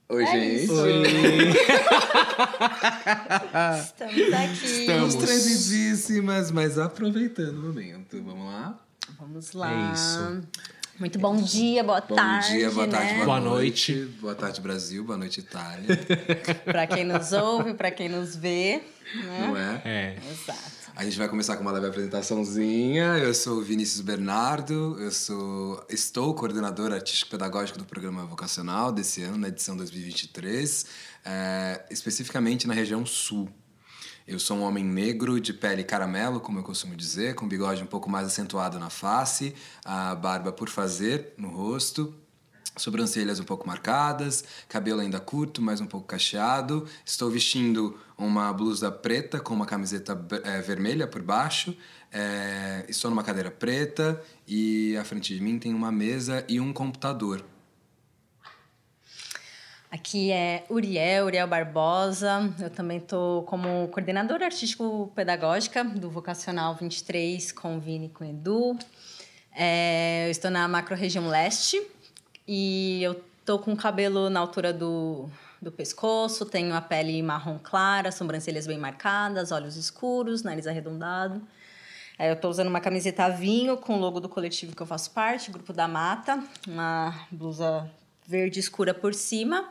Oi, gente. Isso. Oi! Estamos aqui. Estamos. Tremidíssimas, mas aproveitando o momento. Vamos lá? Vamos lá. É isso. Muito bom dia, boa tarde. Bom dia, boa tarde, né? Boa noite. Boa tarde, Brasil. Boa noite, Itália. Pra quem nos ouve, pra quem nos vê. Né? Não é? É. Exato. A gente vai começar com uma leve apresentaçãozinha. Eu sou o Vinícius Bernardo, estou coordenador artístico-pedagógico do programa vocacional desse ano, na edição 2023, especificamente na região sul. Eu sou um homem negro, de pele caramelo, como eu costumo dizer, com bigode um pouco mais acentuado na face, a barba por fazer no rosto, sobrancelhas um pouco marcadas, cabelo ainda curto, mas um pouco cacheado. Estou vestindo uma blusa preta com uma camiseta vermelha por baixo. Estou numa cadeira preta e à frente de mim tem uma mesa e um computador. Aqui é Uriel Barbosa. Eu também estou como coordenadora artístico-pedagógica do Vocacional 23 com o Vini e com o Edu. Eu estou na macro-região leste e eu estou com o cabelo na altura do pescoço, tenho a pele marrom clara, sobrancelhas bem marcadas, olhos escuros, nariz arredondado. Eu estou usando uma camiseta vinho com o logo do coletivo que eu faço parte, Grupo da Mata, uma blusa verde escura por cima.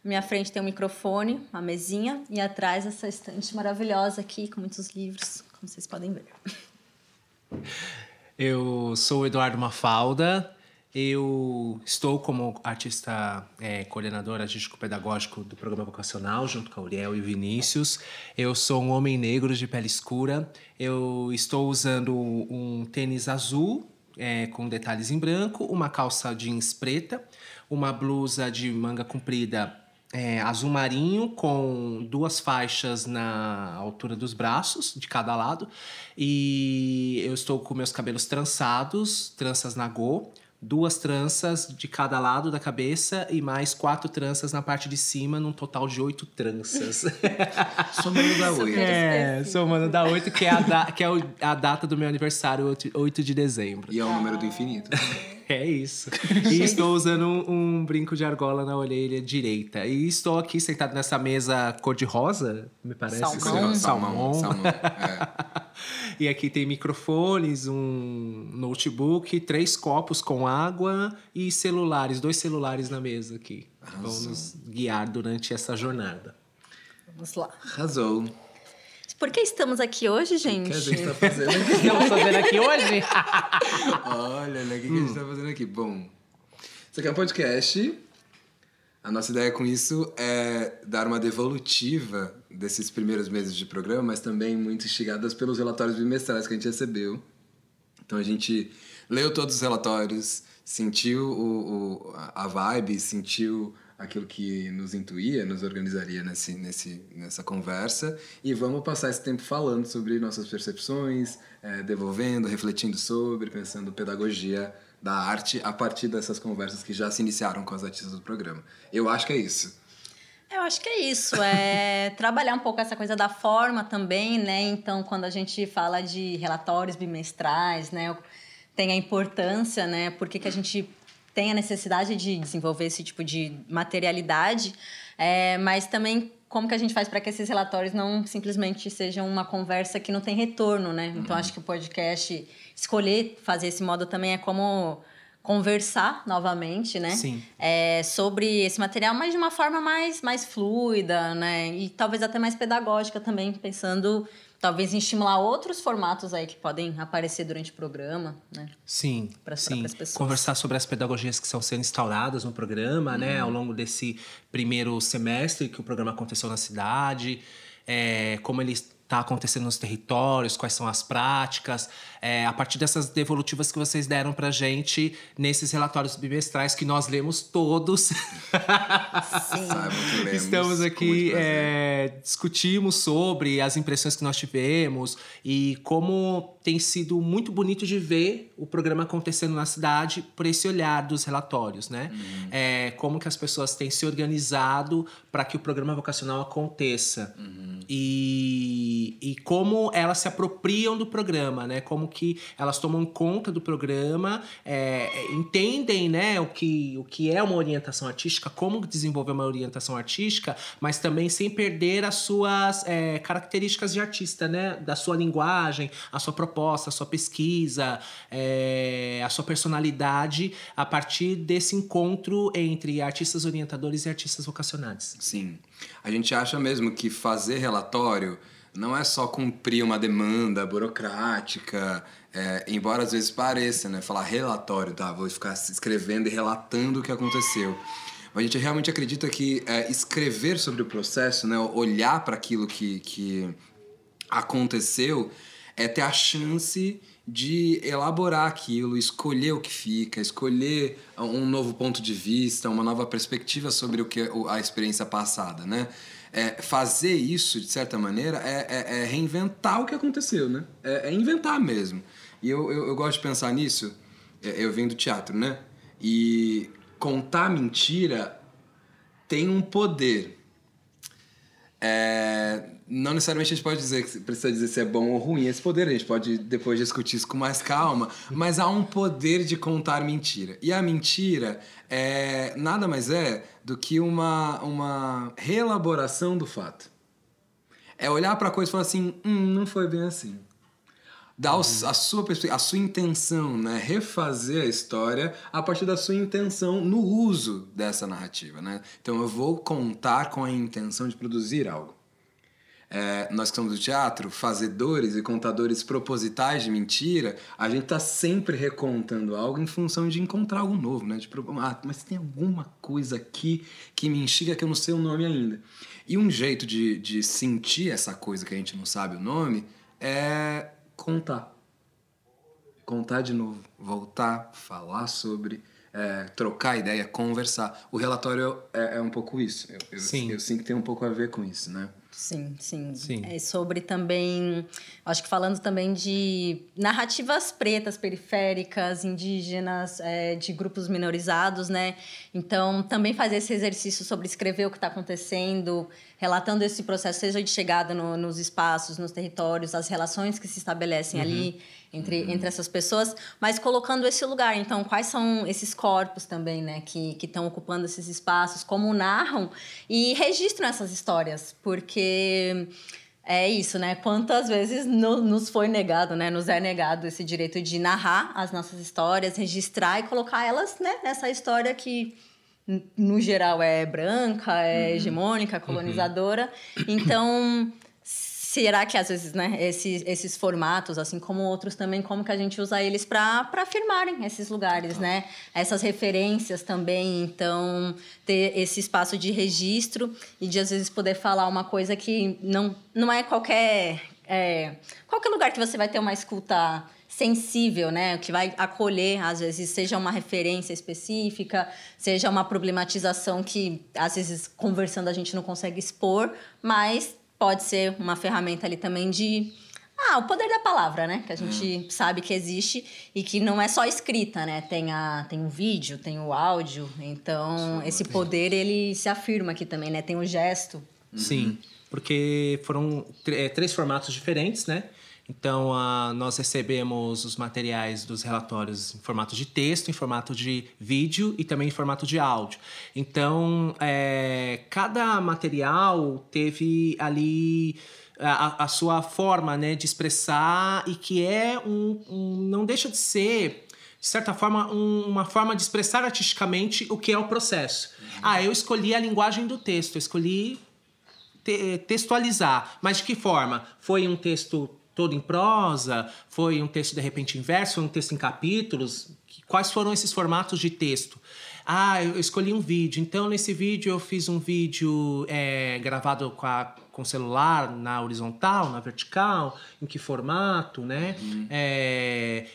Minha frente tem um microfone, uma mesinha, e atrás essa estante maravilhosa aqui, com muitos livros, como vocês podem ver. Eu sou o Eduardo Mafalda. Eu estou como artista coordenador artístico-pedagógico do programa vocacional, junto com a Uriel e o Vinícius. Eu sou um homem negro de pele escura. Eu estou usando um tênis azul com detalhes em branco, uma calça jeans preta, uma blusa de manga comprida azul marinho com 2 faixas na altura dos braços, de cada lado. E eu estou com meus cabelos trançados, tranças nagô, 2 tranças de cada lado da cabeça e mais 4 tranças na parte de cima, num total de 8 tranças. Somando da 8. Somando da 8, que é a data do meu aniversário, 8 de dezembro. E é o número do infinito. É isso. E estou usando um brinco de argola na orelha direita. E estou aqui sentado nessa mesa cor-de-rosa, me parece. Salmão. Salmão. E aqui tem microfones, um notebook, 3 copos com água e celulares, 2 celulares na mesa aqui. Vão nos guiar durante essa jornada. Vamos lá. Arrasou. Por que estamos aqui hoje, gente? O que a gente tá fazendo aqui? Estamos fazendo aqui hoje? Olha, né? O que a gente tá fazendo aqui? Bom, isso aqui é um podcast. A nossa ideia com isso é dar uma devolutiva desses primeiros meses de programa, mas também muito instigadas pelos relatórios bimestrais que a gente recebeu. Então a gente leu todos os relatórios, sentiu a vibe, sentiu aquilo que nos intuía, nos organizaria nessa conversa, e vamos passar esse tempo falando sobre nossas percepções, devolvendo, refletindo sobre, pensando pedagogia da arte a partir dessas conversas que já se iniciaram com as artistas do programa. Eu acho que é isso. Eu acho que é isso, trabalhar um pouco essa coisa da forma também, né? Então, quando a gente fala de relatórios bimestrais, né, tem a importância, né? Por que a gente tem a necessidade de desenvolver esse tipo de materialidade, mas também como que a gente faz para que esses relatórios não simplesmente sejam uma conversa que não tem retorno, né? Então, acho que o podcast, escolher fazer esse modo também é como conversar novamente, né? Sim. Sobre esse material, mas de uma forma mais fluida, né? E talvez até mais pedagógica também, pensando talvez em estimular outros formatos aí que podem aparecer durante o programa, né? Sim, Para sim. as pessoas. Conversar sobre as pedagogias que estão sendo instauradas no programa, né? Ao longo desse primeiro semestre que o programa aconteceu na cidade, como ele está acontecendo nos territórios, quais são as práticas, a partir dessas devolutivas que vocês deram pra gente nesses relatórios bimestrais que nós lemos todos. Sim. Saibam que lemos Estamos com aqui, muito prazer. discutimos sobre as impressões que nós tivemos e como tem sido muito bonito de ver o programa acontecendo na cidade por esse olhar dos relatórios, né? Como que as pessoas têm se organizado para que o programa vocacional aconteça. E como elas se apropriam do programa, né? Como que elas tomam conta do programa, entendem, né, o que é uma orientação artística, como desenvolver uma orientação artística, mas também sem perder as suas características de artista, né? Da sua linguagem, a sua proposta, a sua pesquisa, a sua personalidade, a partir desse encontro entre artistas orientadores e artistas vocacionais. Sim. A gente acha mesmo que fazer relatório não é só cumprir uma demanda burocrática, embora às vezes pareça, né? Falar relatório, tá? Vou ficar escrevendo e relatando o que aconteceu. Mas a gente realmente acredita que escrever sobre o processo, né? Olhar para aquilo que aconteceu, é ter a chance de elaborar aquilo, escolher o que fica, escolher um novo ponto de vista, uma nova perspectiva sobre o que a experiência passada, né? Fazer isso, de certa maneira, é reinventar o que aconteceu, né? É inventar mesmo. E eu gosto de pensar nisso, eu venho do teatro, né? E contar mentira tem um poder. Não necessariamente a gente pode precisa dizer se é bom ou ruim esse poder, a gente pode depois discutir isso com mais calma, mas há um poder de contar mentira. E a mentira nada mais do que uma reelaboração do fato. É olhar para a coisa e falar assim, não foi bem assim. Dar a sua perspectiva, a sua intenção, né? Refazer a história a partir da sua intenção no uso dessa narrativa, né? Então eu vou contar com a intenção de produzir algo. Nós que somos do teatro, fazedores e contadores propositais de mentira, a gente está sempre recontando algo em função de encontrar algo novo, né? Mas tem alguma coisa aqui que me instiga que eu não sei o nome ainda. E um jeito de sentir essa coisa que a gente não sabe o nome é contar. Contar de novo, voltar, falar sobre, trocar ideia, conversar. O relatório é um pouco isso. Eu sinto que tem um pouco a ver com isso, né? Sim. É sobre também, acho que falando também de narrativas pretas, periféricas, indígenas, de grupos minorizados, né? Então, também fazer esse exercício sobre escrever o que está acontecendo, relatando esse processo, seja de chegada nos espaços, nos territórios, as relações que se estabelecem ali entre essas pessoas, mas colocando esse lugar. Então, quais são esses corpos também, né, que estão ocupando esses espaços, como narram e registram essas histórias, porque é isso, né? Quantas vezes nos foi negado, né? Nos é negado esse direito de narrar as nossas histórias, registrar e colocar elas, né, nessa história que no geral é branca, é hegemônica, colonizadora. Então, será que às vezes, né, esses formatos, assim como outros também, como que a gente usa eles para afirmarem esses lugares, né? Essas referências também, então, ter esse espaço de registro e de às vezes poder falar uma coisa que não é qualquer lugar que você vai ter uma escuta sensível, né? Que vai acolher, às vezes, seja uma referência específica, seja uma problematização que, às vezes, conversando a gente não consegue expor, mas pode ser uma ferramenta ali também de... o poder da palavra, né? Que a gente sabe que existe e que não é só escrita, né? Tem o vídeo, tem o áudio. Então, esse poder, ele se afirma aqui também, né? Tem o gesto. Sim, porque foram 3 formatos diferentes, né? Então, nós recebemos os materiais dos relatórios em formato de texto, em formato de vídeo e também em formato de áudio. Então, cada material teve ali a sua forma, né, de expressar e que não deixa de ser, de certa forma, uma forma de expressar artisticamente o que é o processo. Eu escolhi a linguagem do texto, eu escolhi textualizar. Mas de que forma? Foi um texto todo em prosa? Foi um texto, de repente, em verso? Foi um texto em capítulos? Quais foram esses formatos de texto? Eu escolhi um vídeo. Então, nesse vídeo, eu fiz um vídeo gravado com celular na horizontal, na vertical, em que formato, né?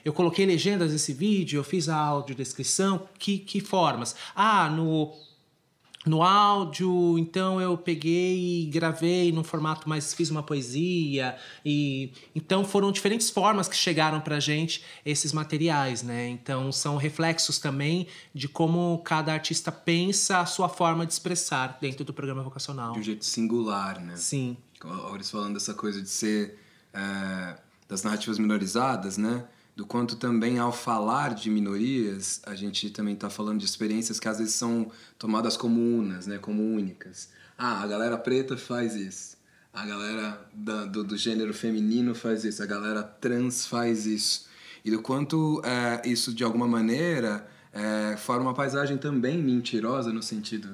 Eu coloquei legendas nesse vídeo, eu fiz a audiodescrição, que formas? No áudio, então eu peguei e gravei num formato mais... Fiz uma poesia. Então foram diferentes formas que chegaram pra gente esses materiais, né? Então são reflexos também de como cada artista pensa a sua forma de expressar dentro do programa vocacional. De um jeito singular, né? Sim. O Auris falando dessa coisa de ser das narrativas minorizadas, né? Do quanto também, ao falar de minorias, a gente também está falando de experiências que às vezes são tomadas como unas, né? Como únicas. A galera preta faz isso. A galera do gênero feminino faz isso. A galera trans faz isso. E do quanto isso, de alguma maneira, forma uma paisagem também mentirosa no sentido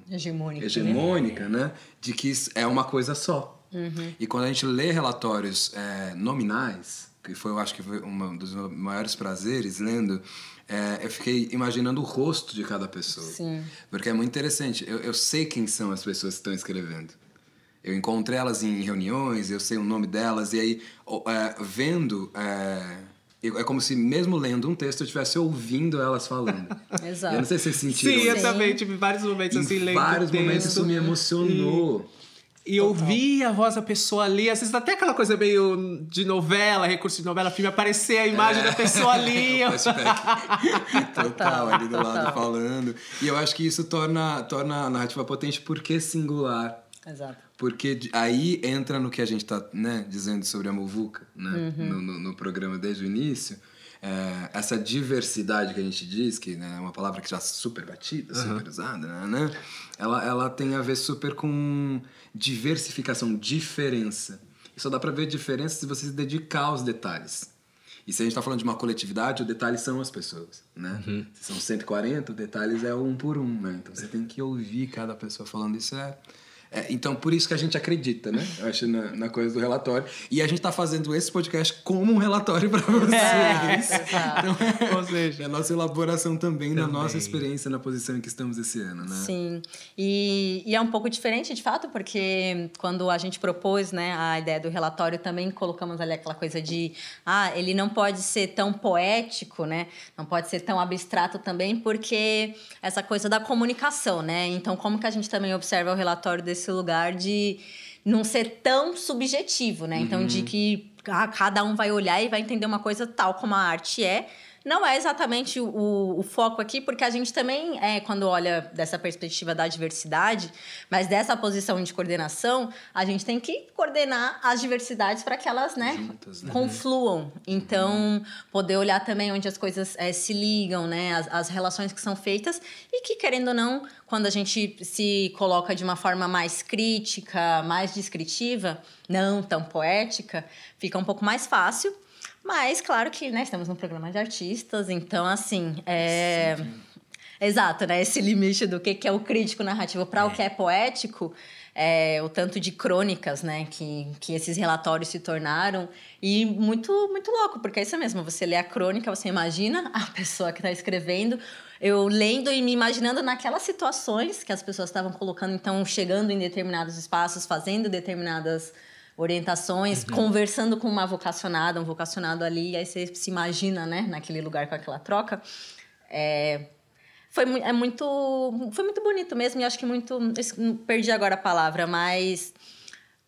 hegemônica, né? De que é uma coisa só. Uhum. E quando a gente lê relatórios nominais, que foi, eu acho que foi um dos maiores prazeres lendo, eu fiquei imaginando o rosto de cada pessoa. Sim. Porque é muito interessante. Eu sei quem são as pessoas que estão escrevendo. Eu encontrei elas em reuniões, eu sei o nome delas, e aí, vendo... é como se, mesmo lendo um texto, eu estivesse ouvindo elas falando. Exato. Eu não sei se vocês sentiram Sim, isso. eu também tive vários momentos assim, lendo Em vários texto, momentos isso me emocionou. E ouvir a voz da pessoa ali, às vezes até aquela coisa meio de novela, recurso de novela, filme, aparecer a imagem da pessoa ali. Total, ali do lado falando. E eu acho que isso torna a narrativa potente porque singular. Exato. Porque aí entra no que a gente está, né, dizendo sobre a muvuca, né, no programa desde o início. Essa diversidade que a gente diz, que, né, é uma palavra que já é super batida, super usada, né? Ela tem a ver super com diversificação, diferença. E só dá para ver diferença se você se dedicar aos detalhes. E se a gente está falando de uma coletividade, o detalhe são as pessoas, né? Se são 140, o detalhes é um por um, né? Então você tem que ouvir cada pessoa falando isso. Então, por isso que a gente acredita, né? Eu acho na coisa do relatório. E a gente tá fazendo esse podcast como um relatório para vocês. Então, ou seja, a nossa elaboração também da nossa experiência na posição em que estamos esse ano, né? Sim. E é um pouco diferente, de fato, porque quando a gente propôs, né, a ideia do relatório, também colocamos ali aquela coisa de... ele não pode ser tão poético, né? Não pode ser tão abstrato também, porque essa coisa da comunicação, né? Então, como que a gente também observa o relatório desse lugar de não ser tão subjetivo, né? Então, de que cada um vai olhar e vai entender uma coisa tal como a arte é. Não é exatamente o foco aqui, porque a gente também, quando olha dessa perspectiva da diversidade, mas dessa posição de coordenação, a gente tem que coordenar as diversidades para que elas, né, juntas, né, confluam. Então, poder olhar também onde as coisas se ligam, né, as relações que são feitas e que, querendo ou não, quando a gente se coloca de uma forma mais crítica, mais descritiva, não tão poética, fica um pouco mais fácil. Mas, claro que, né, estamos num programa de artistas, então, assim, exato, né? Esse limite do que é o crítico narrativo para o que é poético, o tanto de crônicas, né, que esses relatórios se tornaram. E muito, muito louco, porque é isso mesmo, você lê a crônica, você imagina a pessoa que está escrevendo, eu lendo e me imaginando naquelas situações que as pessoas estavam colocando, então, chegando em determinados espaços, fazendo determinadas orientações, conversando com uma vocacionada, um vocacionado ali, e aí você se imagina, né, naquele lugar com aquela troca. Foi muito bonito mesmo, e acho que perdi agora a palavra, mas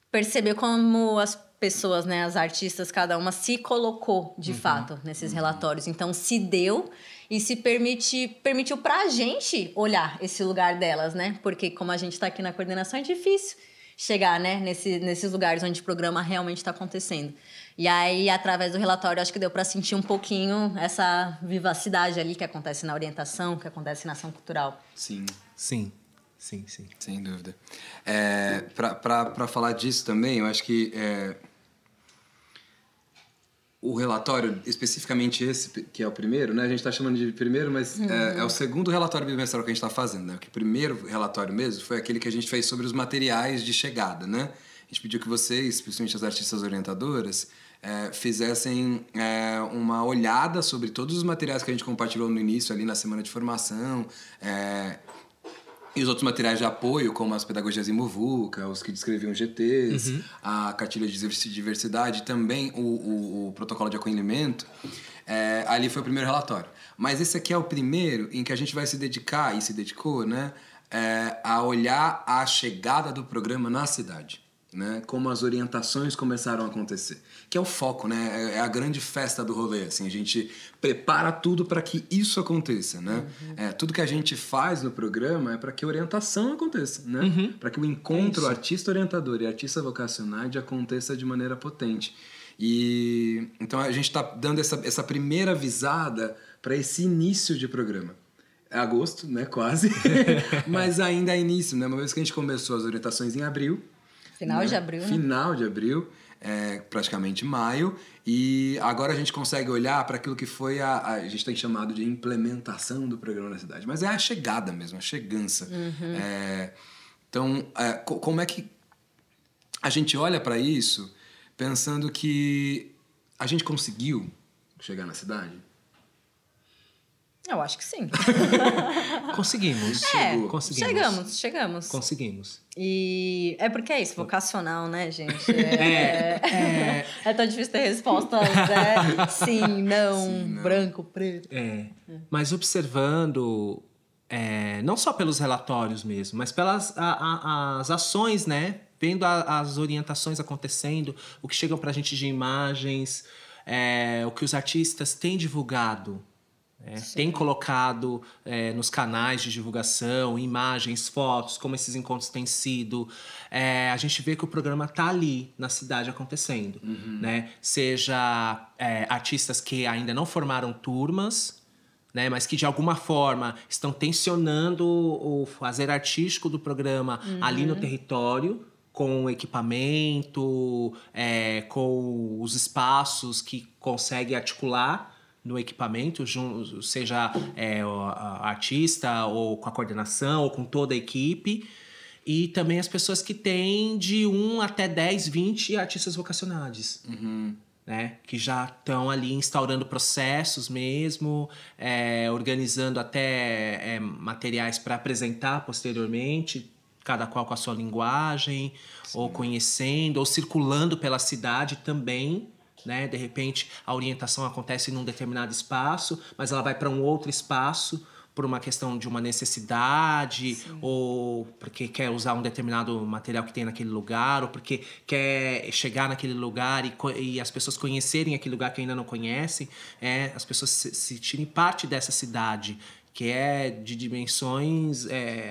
perceber como as pessoas, né, as artistas, cada uma se colocou, de fato, nesses relatórios. Então, se deu e se permitiu pra gente olhar esse lugar delas, né? Porque como a gente tá aqui na coordenação, é difícil chegar, né, nesses lugares onde o programa realmente está acontecendo. E aí, através do relatório, acho que deu para sentir um pouquinho essa vivacidade ali que acontece na orientação, que acontece na ação cultural. Sim. Sim. Sim, sim. Sem dúvida. Para falar disso também, eu acho que o relatório, especificamente esse, que é o primeiro, né? A gente está chamando de primeiro, mas é o segundo relatório bimestral que a gente está fazendo, né? Porque o primeiro relatório mesmo foi aquele que a gente fez sobre os materiais de chegada, né? A gente pediu que vocês, principalmente as artistas orientadoras, fizessem uma olhada sobre todos os materiais que a gente compartilhou no início, ali na semana de formação, e os outros materiais de apoio, como as pedagogias em muvuca, os que descreviam GTs, a cartilha de diversidade, também o protocolo de acolhimento, ali foi o primeiro relatório. Mas esse aqui é o primeiro em que a gente vai se dedicar, e se dedicou, né, a olhar a chegada do programa na cidade. né? Como as orientações começaram a acontecer. Que é o foco, né? É a grande festa do rolê, assim. A gente prepara tudo para que isso aconteça, né? Tudo que a gente faz no programa é para que a orientação aconteça, né? Para que o encontro artista-orientador e artista-vocacionade aconteça de maneira potente. E então a gente está dando essa primeira visada para esse início de programa. É agosto, né? Quase. Mas ainda é início, né? Uma vez que a gente começou as orientações em abril. Final de abril, né? Final de abril, praticamente maio. E agora a gente consegue olhar para aquilo que foi a gente tem chamado de implementação do programa na cidade. Mas é a chegada mesmo, a chegança. Então, como é que a gente olha para isso pensando que a gente conseguiu chegar na cidade? Eu acho que sim. Conseguimos. Chegamos. Conseguimos. E é porque é isso, vocacional, né, gente? É tão difícil ter respostas, né? Sim, não, branco, preto. Mas observando, não só pelos relatórios mesmo, mas pelas as ações, né? Vendo as orientações acontecendo, o que chegam pra gente de imagens, o que os artistas têm divulgado. Tem colocado nos canais de divulgação, imagens, fotos, como esses encontros têm sido. A gente vê que o programa está ali, na cidade, acontecendo. Né? Seja artistas que ainda não formaram turmas, né? Mas que, de alguma forma, estão tensionando o fazer artístico do programa ali no território, com equipamento, com os espaços que consegue articular no equipamento, seja o artista, ou com a coordenação, ou com toda a equipe. E também as pessoas que têm de 1 até 10, 20 artistas vocacionais. Né? Que já estão ali instaurando processos mesmo, organizando até materiais para apresentar posteriormente, cada qual com a sua linguagem, ou conhecendo, ou circulando pela cidade também. Né? De repente, a orientação acontece num determinado espaço, mas ela vai para um outro espaço por uma questão de uma necessidade, ou porque quer usar um determinado material que tem naquele lugar, ou porque quer chegar naquele lugar e as pessoas conhecerem aquele lugar que ainda não conhecem, as pessoas se sentirem parte dessa cidade, que é de dimensões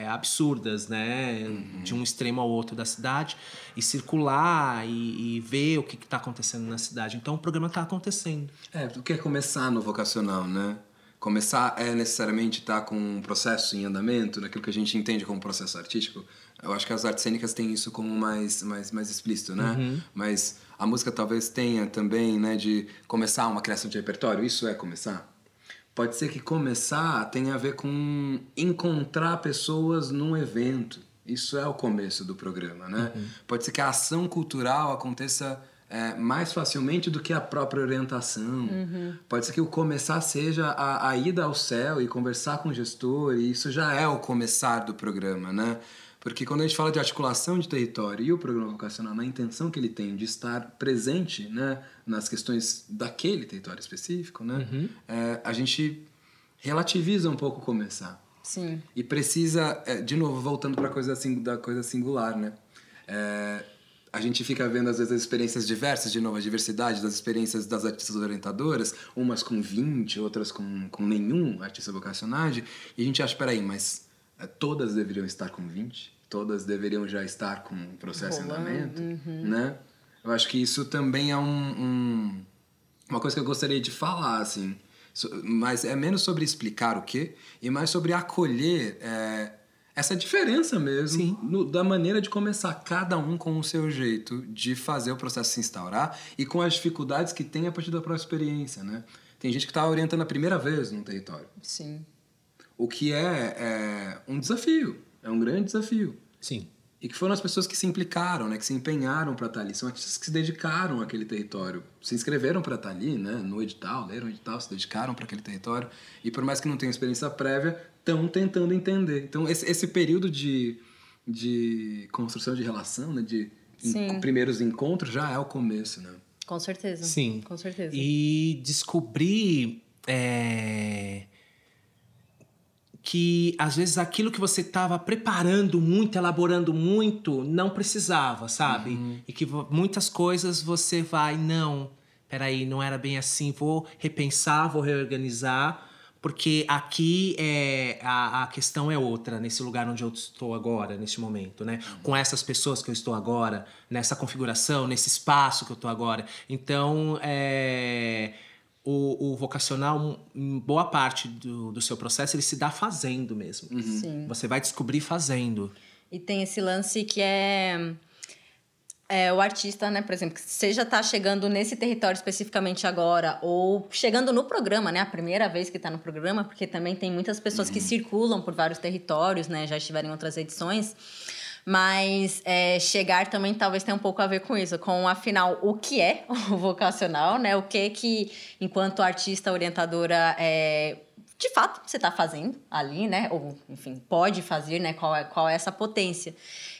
absurdas, né? De um extremo ao outro da cidade, e circular e ver o que está acontecendo na cidade. Então, o programa está acontecendo. Tu quer começar no vocacional, né? Começar necessariamente estar com um processo em andamento, naquilo que a gente entende como processo artístico. Eu acho que as artes cênicas têm isso como mais explícito, né? Mas a música talvez tenha também, né, de começar uma criação de repertório. Isso é começar? Pode ser que começar tenha a ver com encontrar pessoas num evento. Isso é o começo do programa, né? Pode ser que a ação cultural aconteça mais facilmente do que a própria orientação. Pode ser que o começar seja a ida ao céu e conversar com o gestor, e isso já é o começar do programa, né? Porque quando a gente fala de articulação de território e o programa vocacional, na intenção que ele tem de estar presente, né, nas questões daquele território específico, né, a gente relativiza um pouco o começar. Sim. E precisa, de novo, voltando para da coisa singular, né? A gente fica vendo, às vezes, as experiências diversas, de novo, a diversidade das experiências das artistas orientadoras, umas com 20, outras com nenhum artista vocacionado, e a gente acha, peraí, mas todas deveriam estar com 20? Todas deveriam já estar com um processo em andamento? Né? Eu acho que isso também é uma coisa que eu gostaria de falar, assim, mas é menos sobre explicar o quê e mais sobre acolher essa diferença mesmo da maneira de começar, cada um com o seu jeito de fazer o processo se instaurar e com as dificuldades que tem a partir da própria experiência, né? Tem gente que está orientando a primeira vez num território. Sim. O que é um desafio, é um grande desafio. Sim. E que foram as pessoas que se implicaram, né, que se empenharam para estar ali. São artistas que se dedicaram àquele território, se inscreveram para estar ali, né, no edital, leram o edital, se dedicaram para aquele território. E por mais que não tenham experiência prévia, estão tentando entender. Então, esse período de construção de relação, né, de primeiros encontros, já é o começo, né? Com certeza. Sim. Com certeza. E descobrir que às vezes aquilo que você estava preparando muito, elaborando muito, não precisava, sabe? E que muitas coisas você vai, não, peraí, não era bem assim, vou repensar, vou reorganizar, porque aqui a questão é outra, nesse lugar onde eu estou agora, neste momento, né? Com essas pessoas que eu estou agora, nessa configuração, nesse espaço que eu estou agora. Então, o vocacional, em boa parte do seu processo, ele se dá fazendo mesmo. Sim. Você vai descobrir fazendo. E tem esse lance que o artista, né, por exemplo, que seja tá chegando nesse território especificamente agora, ou chegando no programa, né, a primeira vez que está no programa, porque também tem muitas pessoas que circulam por vários territórios, né, já estiveram em outras edições, mas chegar também talvez tenha um pouco a ver com isso, com, afinal, o que é o vocacional, né, o que enquanto artista orientadora, de fato, você está fazendo ali, né, ou, enfim, pode fazer, né, qual é essa potência.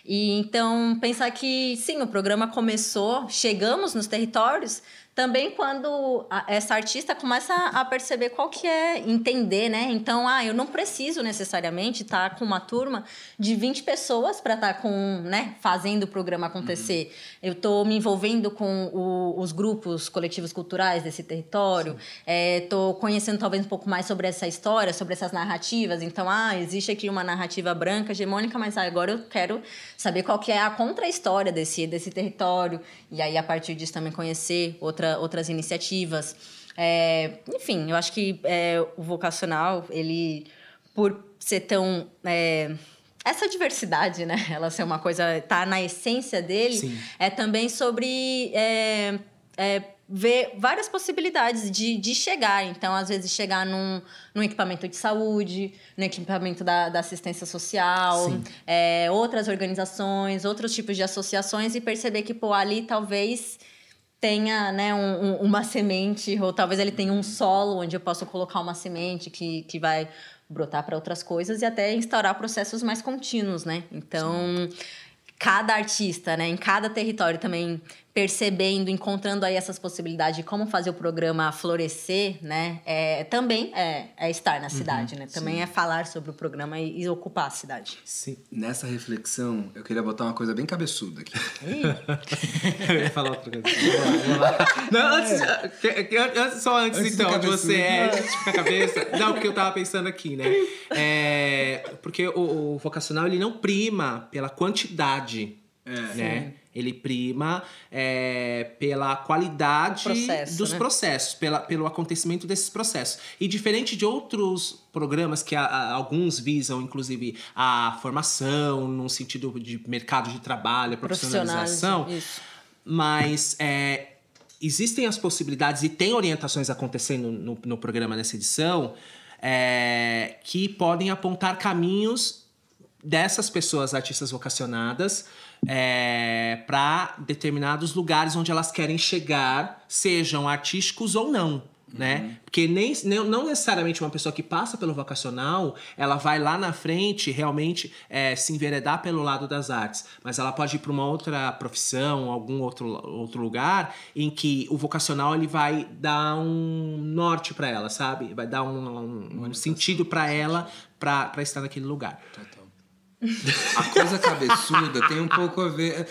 E então, pensar que, sim, o programa começou, chegamos nos territórios, também quando essa artista começa a perceber qual que é, entender, né? Então, eu não preciso necessariamente estar com uma turma de 20 pessoas para estar fazendo o programa acontecer. Eu estou me envolvendo com os grupos coletivos culturais desse território, estou conhecendo talvez um pouco mais sobre essa história, sobre essas narrativas. Então, existe aqui uma narrativa branca, hegemônica, mas agora eu quero saber qual que é a contra-história desse território. E aí, a partir disso, também conhecer outras iniciativas. Enfim, eu acho que o vocacional, ele, por ser tão... essa diversidade, né? Ela ser uma coisa... Tá na essência dele. Sim. É também sobre... ver várias possibilidades de chegar. Então, às vezes, chegar num equipamento de saúde, no equipamento da assistência social, outras organizações, outros tipos de associações, e perceber que, ali talvez tenha, né, uma semente, ou talvez ele tenha um solo onde eu possa colocar uma semente que vai brotar para outras coisas e até instaurar processos mais contínuos, né? Então, cada artista, né, em cada território também percebendo, encontrando aí essas possibilidades de como fazer o programa florescer, né? Também é estar na cidade, né? Também é falar sobre o programa e ocupar a cidade. Sim. Nessa reflexão, eu queria botar uma coisa bem cabeçuda aqui. Eu ia falar outra coisa. Vamos lá. Não, antes então, de você de cabeça. Não, porque eu tava pensando aqui, né? Porque o vocacional, ele não prima pela quantidade, né? Ele prima pela qualidade dos processos, pelo acontecimento desses processos. E diferente de outros programas que alguns visam, inclusive, a formação, num sentido de mercado de trabalho, a profissionalização, mas existem as possibilidades e tem orientações acontecendo no programa nessa edição que podem apontar caminhos dessas pessoas artistas vocacionadas para determinados lugares onde elas querem chegar, sejam artísticos ou não, né? Porque não necessariamente uma pessoa que passa pelo vocacional, ela vai lá na frente realmente se enveredar pelo lado das artes, mas ela pode ir para uma outra profissão, algum outro lugar em que o vocacional ele vai dar um norte para ela, sabe? Vai dar um sentido para ela para estar naquele lugar. A coisa cabeçuda tem um pouco a ver...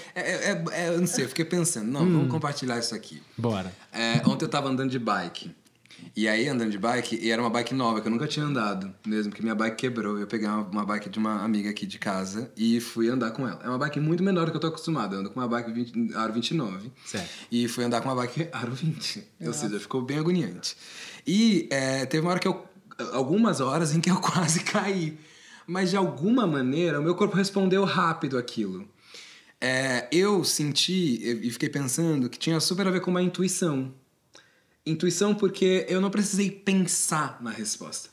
eu não sei, eu fiquei pensando, vamos compartilhar isso aqui. Bora. Ontem eu tava andando de bike. E aí, andando de bike, e era uma bike nova, que eu nunca tinha andado mesmo, que minha bike quebrou. Eu peguei uma bike de uma amiga aqui de casa e fui andar com ela. É uma bike muito menor do que eu tô acostumado. Eu ando com uma bike aro 29. Certo. E fui andar com uma bike aro 20. Ou seja, ficou bem agoniante. E teve uma hora algumas horas em que eu quase caí. Mas, de alguma maneira, o meu corpo respondeu rápido àquilo. Eu senti e fiquei pensando que tinha super a ver com uma intuição. Intuição porque eu não precisei pensar na resposta.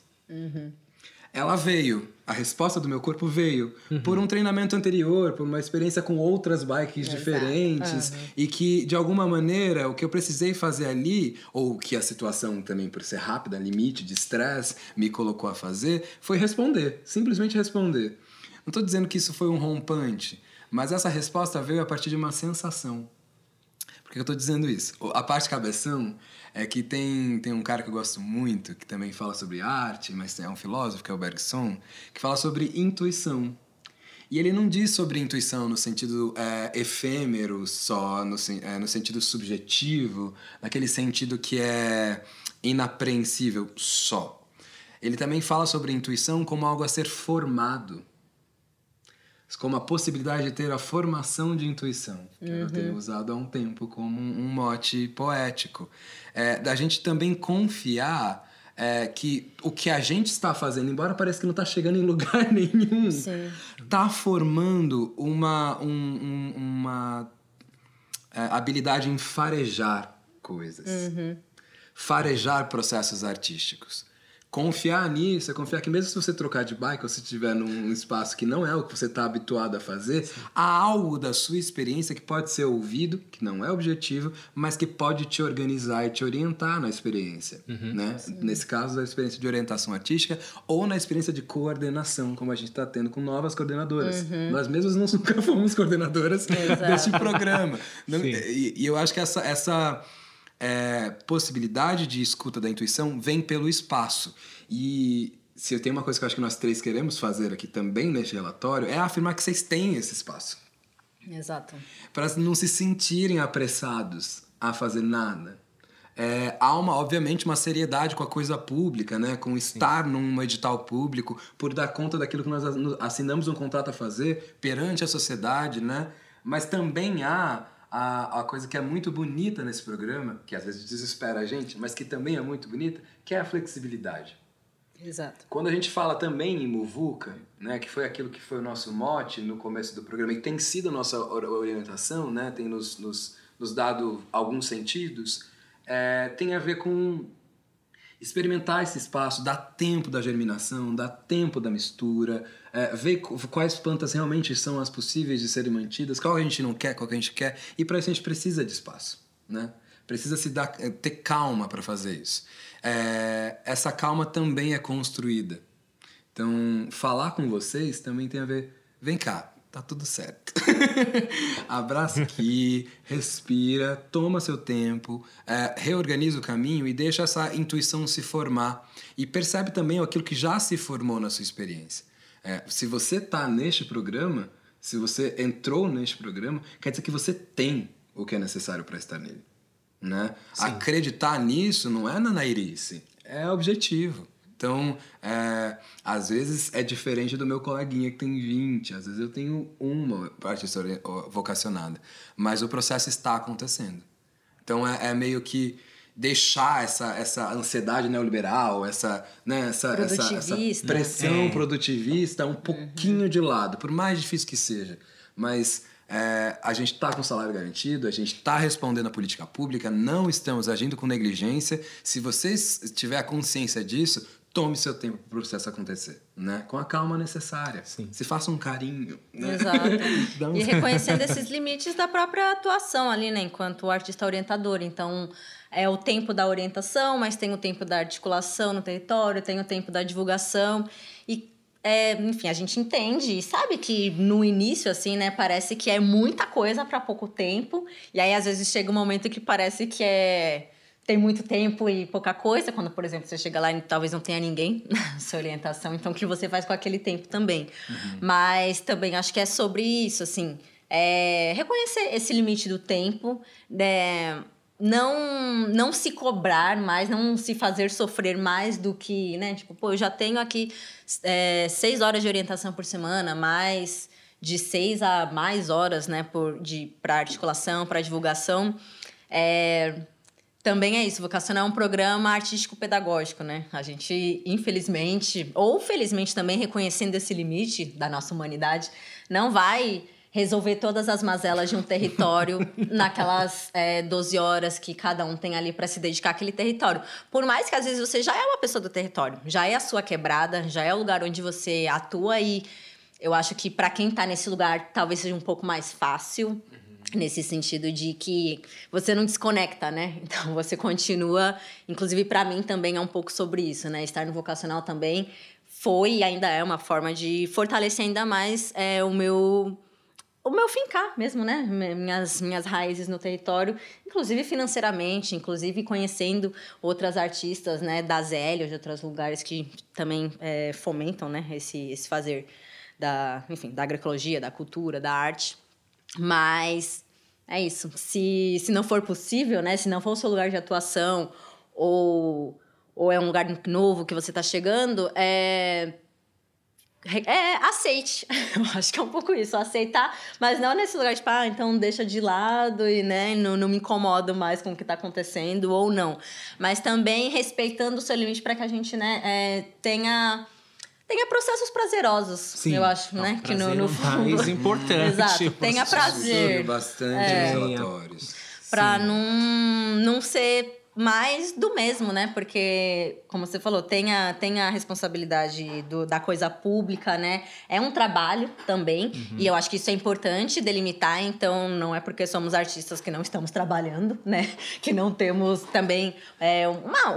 Ela veio. A resposta do meu corpo veio por um treinamento anterior, por uma experiência com outras bikes diferentes. E que, de alguma maneira, o que eu precisei fazer ali, ou que a situação também, por ser rápida, limite de estresse, me colocou a fazer, foi responder. Simplesmente responder. Não estou dizendo que isso foi um rompante, mas essa resposta veio a partir de uma sensação. Por que eu tô dizendo isso? A parte cabeção é que tem um cara que eu gosto muito, que também fala sobre arte, mas é um filósofo, que é o Bergson, que fala sobre intuição. E ele não diz sobre intuição no sentido efêmero só, no sentido subjetivo, naquele sentido que é inapreensível só. Ele também fala sobre intuição como algo a ser formado, como a possibilidade de ter a formação de intuição, que eu tenho usado há um tempo como um mote poético. Da gente também confiar que o que a gente está fazendo, embora pareça que não está chegando em lugar nenhum, está formando uma habilidade em farejar coisas, farejar processos artísticos. Confiar nisso é confiar que mesmo se você trocar de bike ou se estiver num espaço que não é o que você está habituado a fazer, há algo da sua experiência que pode ser ouvido, que não é objetivo, mas que pode te organizar e te orientar na experiência. Né? Nesse caso, da experiência de orientação artística ou na experiência de coordenação, como a gente está tendo com novas coordenadoras. Nós mesmos nunca fomos coordenadoras deste programa. E eu acho que essa possibilidade de escuta da intuição vem pelo espaço. E se eu tenho uma coisa que eu acho que nós três queremos fazer aqui também neste relatório, é afirmar que vocês têm esse espaço. Exato. Para não se sentirem apressados a fazer nada. Há obviamente uma seriedade com a coisa pública, né? Com estar num edital público, por dar conta daquilo que nós assinamos um contrato a fazer perante a sociedade, né? Mas também há a coisa que é muito bonita nesse programa, que às vezes desespera a gente, mas que também é muito bonita, que é a flexibilidade. Exato. Quando a gente fala também em Muvuca, né, que foi aquilo que foi o nosso mote no começo do programa e tem sido a nossa orientação, né, tem nos dado alguns sentidos, tem a ver com experimentar esse espaço, dar tempo da germinação, dar tempo da mistura, ver quais plantas realmente são as possíveis de serem mantidas, qual a gente não quer, qual que a gente quer, e para isso a gente precisa de espaço, né? Precisa ter calma para fazer isso. Essa calma também é construída. Então, falar com vocês também tem a ver, vem cá, tá tudo certo. Abraça aqui, respira, toma seu tempo, reorganiza o caminho e deixa essa intuição se formar. E percebe também aquilo que já se formou na sua experiência. Se você está neste programa, se você entrou neste programa, quer dizer que você tem o que é necessário para estar nele. Né? Acreditar nisso não é na nairice, é objetivo. Então, às vezes é diferente do meu coleguinha que tem 20, às vezes eu tenho uma artista vocacionada, mas o processo está acontecendo. Então, é meio que deixar essa ansiedade neoliberal, essa pressão produtivista um pouquinho de lado, por mais difícil que seja. Mas a gente está com salário garantido, a gente está respondendo à política pública, não estamos agindo com negligência. Se você tiver a consciência disso, tome seu tempo para o processo acontecer, né? Com a calma necessária. Se faça um carinho. Né? Exato. E reconhecendo esses limites da própria atuação ali, né? Enquanto artista orientador. Então, é o tempo da orientação, mas tem o tempo da articulação no território, tem o tempo da divulgação. E, enfim, a gente entende e sabe que no início, assim, né? Parece que é muita coisa para pouco tempo. E aí, às vezes, chega um momento que parece que tem muito tempo e pouca coisa, quando, por exemplo, você chega lá e talvez não tenha ninguém na sua orientação, então o que você faz com aquele tempo também. Mas também acho que é sobre isso, assim, reconhecer esse limite do tempo, não se cobrar mais, não se fazer sofrer mais do que, né, tipo, eu já tenho aqui 6 horas de orientação por semana, mais de 6 a mais horas, né, para articulação, para divulgação, também é isso, Vocacional é um programa artístico-pedagógico, né? A gente, infelizmente, ou felizmente também, reconhecendo esse limite da nossa humanidade, não vai resolver todas as mazelas de um território naquelas 12 horas que cada um tem ali para se dedicar àquele território. Por mais que, às vezes, você já é uma pessoa do território, já é a sua quebrada, já é o lugar onde você atua e eu acho que, para quem está nesse lugar, talvez seja um pouco mais fácil. Nesse sentido de que você não desconecta, né? Então, você continua... Inclusive, para mim, também é um pouco sobre isso, né? Estar no vocacional também foi e ainda é uma forma de fortalecer ainda mais o o meu fincar mesmo, né? Minhas raízes no território, inclusive financeiramente, inclusive conhecendo outras artistas, né? Da Zélia, de outros lugares que também fomentam, né? Esse fazer enfim, da agroecologia, da cultura, da arte. Mas é isso. Se não for possível, né? Se não for o seu lugar de atuação ou é um lugar novo que você está chegando, aceite. Eu acho que é um pouco isso, aceitar, mas não nesse lugar de tipo, então deixa de lado e, né, não me incomodo mais com o que está acontecendo ou não. Mas também respeitando o seu limite para que a gente, né, tenha processos prazerosos. Sim, eu acho, né? Que no fundo... mais importante. Exato, tenha prazer. Bastante nos relatórios. Para não ser mais do mesmo, né? Porque, como você falou, tem a responsabilidade da coisa pública, né? É um trabalho também, e eu acho que isso é importante delimitar, então não é porque somos artistas que não estamos trabalhando, né? Que não temos também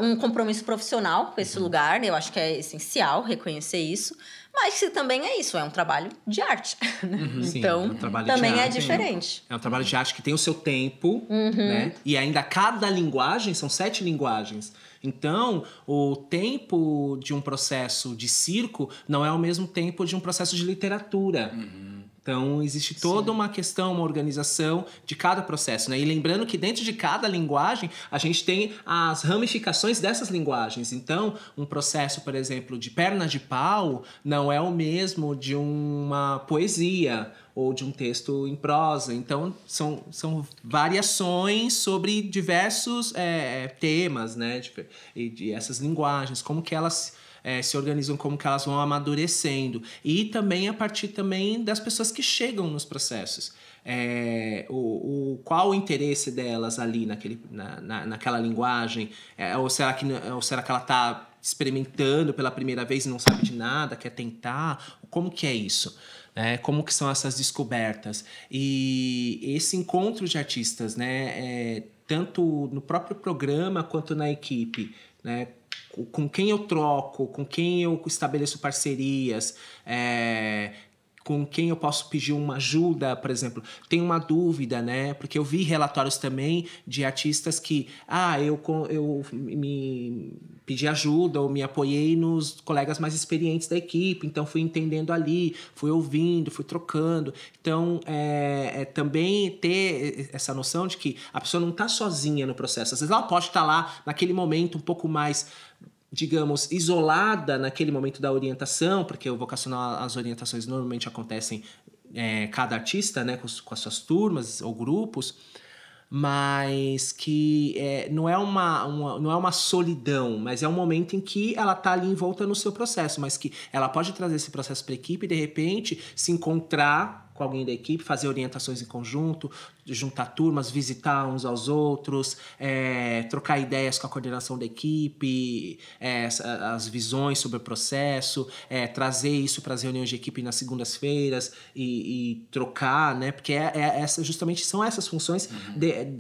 um compromisso profissional com esse lugar, eu acho que é essencial reconhecer isso, mas que também é isso, é um trabalho de arte, né? Então, é um trabalho também de é arte, diferente. É um trabalho de arte que tem o seu tempo, né? E ainda cada linguagem, são 7 linguagens. Então, o tempo de um processo de circo não é o mesmo tempo de um processo de literatura. Então, existe toda uma questão, uma organização de cada processo, né? E lembrando que dentro de cada linguagem, a gente tem as ramificações dessas linguagens. Então, um processo, por exemplo, de perna de pau não é o mesmo de uma poesia ou de um texto em prosa. Então, são variações sobre diversos temas, né? De essas linguagens, como que elas... se organizam, como que elas vão amadurecendo. E também a partir também das pessoas que chegam nos processos. Qual o interesse delas ali naquela linguagem? Ou será que ela está experimentando pela primeira vez e não sabe de nada, quer tentar? Como que é isso? Como que são essas descobertas? E esse encontro de artistas, né? Tanto no próprio programa quanto na equipe, né? Com quem eu troco, com quem eu estabeleço parcerias, com quem eu posso pedir uma ajuda, por exemplo. Tenho uma dúvida, né? Porque eu vi relatórios também de artistas que... eu me pedi ajuda ou me apoiei nos colegas mais experientes da equipe. Então, fui entendendo ali, fui ouvindo, fui trocando. Então, também ter essa noção de que a pessoa não está sozinha no processo. Às vezes ela pode estar lá naquele momento um pouco mais... digamos, isolada naquele momento da orientação, porque o vocacional, as orientações normalmente acontecem cada artista, né, com as suas turmas ou grupos, mas que não é uma solidão, mas é um momento em que ela está ali envolta no seu processo, mas que ela pode trazer esse processo para a equipe e, de repente, se encontrar com alguém da equipe, fazer orientações em conjunto, juntar turmas, visitar uns aos outros, trocar ideias com a coordenação da equipe, as visões sobre o processo, trazer isso para as reuniões de equipe nas segundas-feiras e trocar, né? Porque justamente são essas funções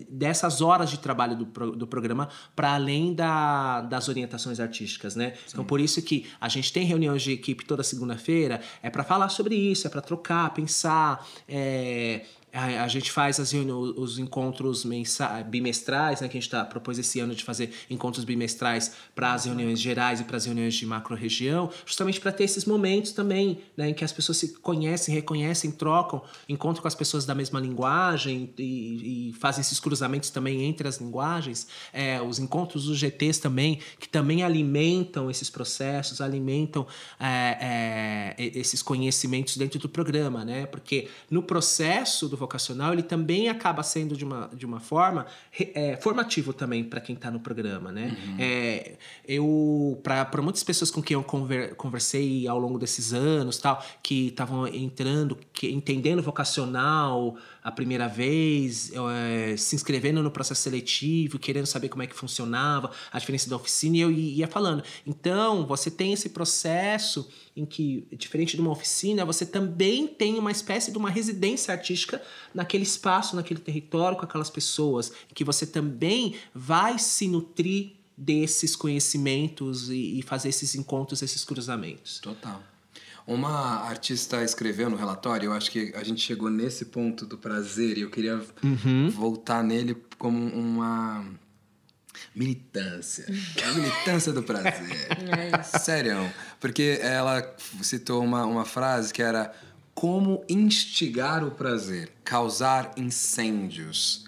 dessas horas de trabalho do programa para além das orientações artísticas, né? Sim. Então, por isso que a gente tem reuniões de equipe toda segunda-feira, para falar sobre isso, para trocar, pensar, a gente faz os encontros bimestrais, né, que a gente propôs esse ano de fazer encontros bimestrais para as reuniões gerais e para as reuniões de macro-região, justamente para ter esses momentos também, né, em que as pessoas se conhecem, reconhecem, trocam, encontram com as pessoas da mesma linguagem e fazem esses cruzamentos também entre as linguagens. Os encontros dos GTs também, que também alimentam esses processos, alimentam esses conhecimentos dentro do programa, né? Porque no processo do vocacional, ele também acaba sendo de uma forma formativo também para quem está no programa, né? Para muitas pessoas com quem eu conversei ao longo desses anos, tal, que estavam entendendo vocacional a primeira vez, se inscrevendo no processo seletivo, querendo saber como é que funcionava, a diferença da oficina, e eu ia falando. Então, você tem esse processo em que, diferente de uma oficina, você também tem uma espécie de uma residência artística naquele espaço, naquele território, com aquelas pessoas, que você também vai se nutrir desses conhecimentos e fazer esses encontros, esses cruzamentos. Total. Uma artista escreveu no relatório, eu acho que a gente chegou nesse ponto do prazer e eu queria voltar nele como uma militância. A militância do prazer. Sério. Porque ela citou uma frase que era como instigar o prazer, causar incêndios.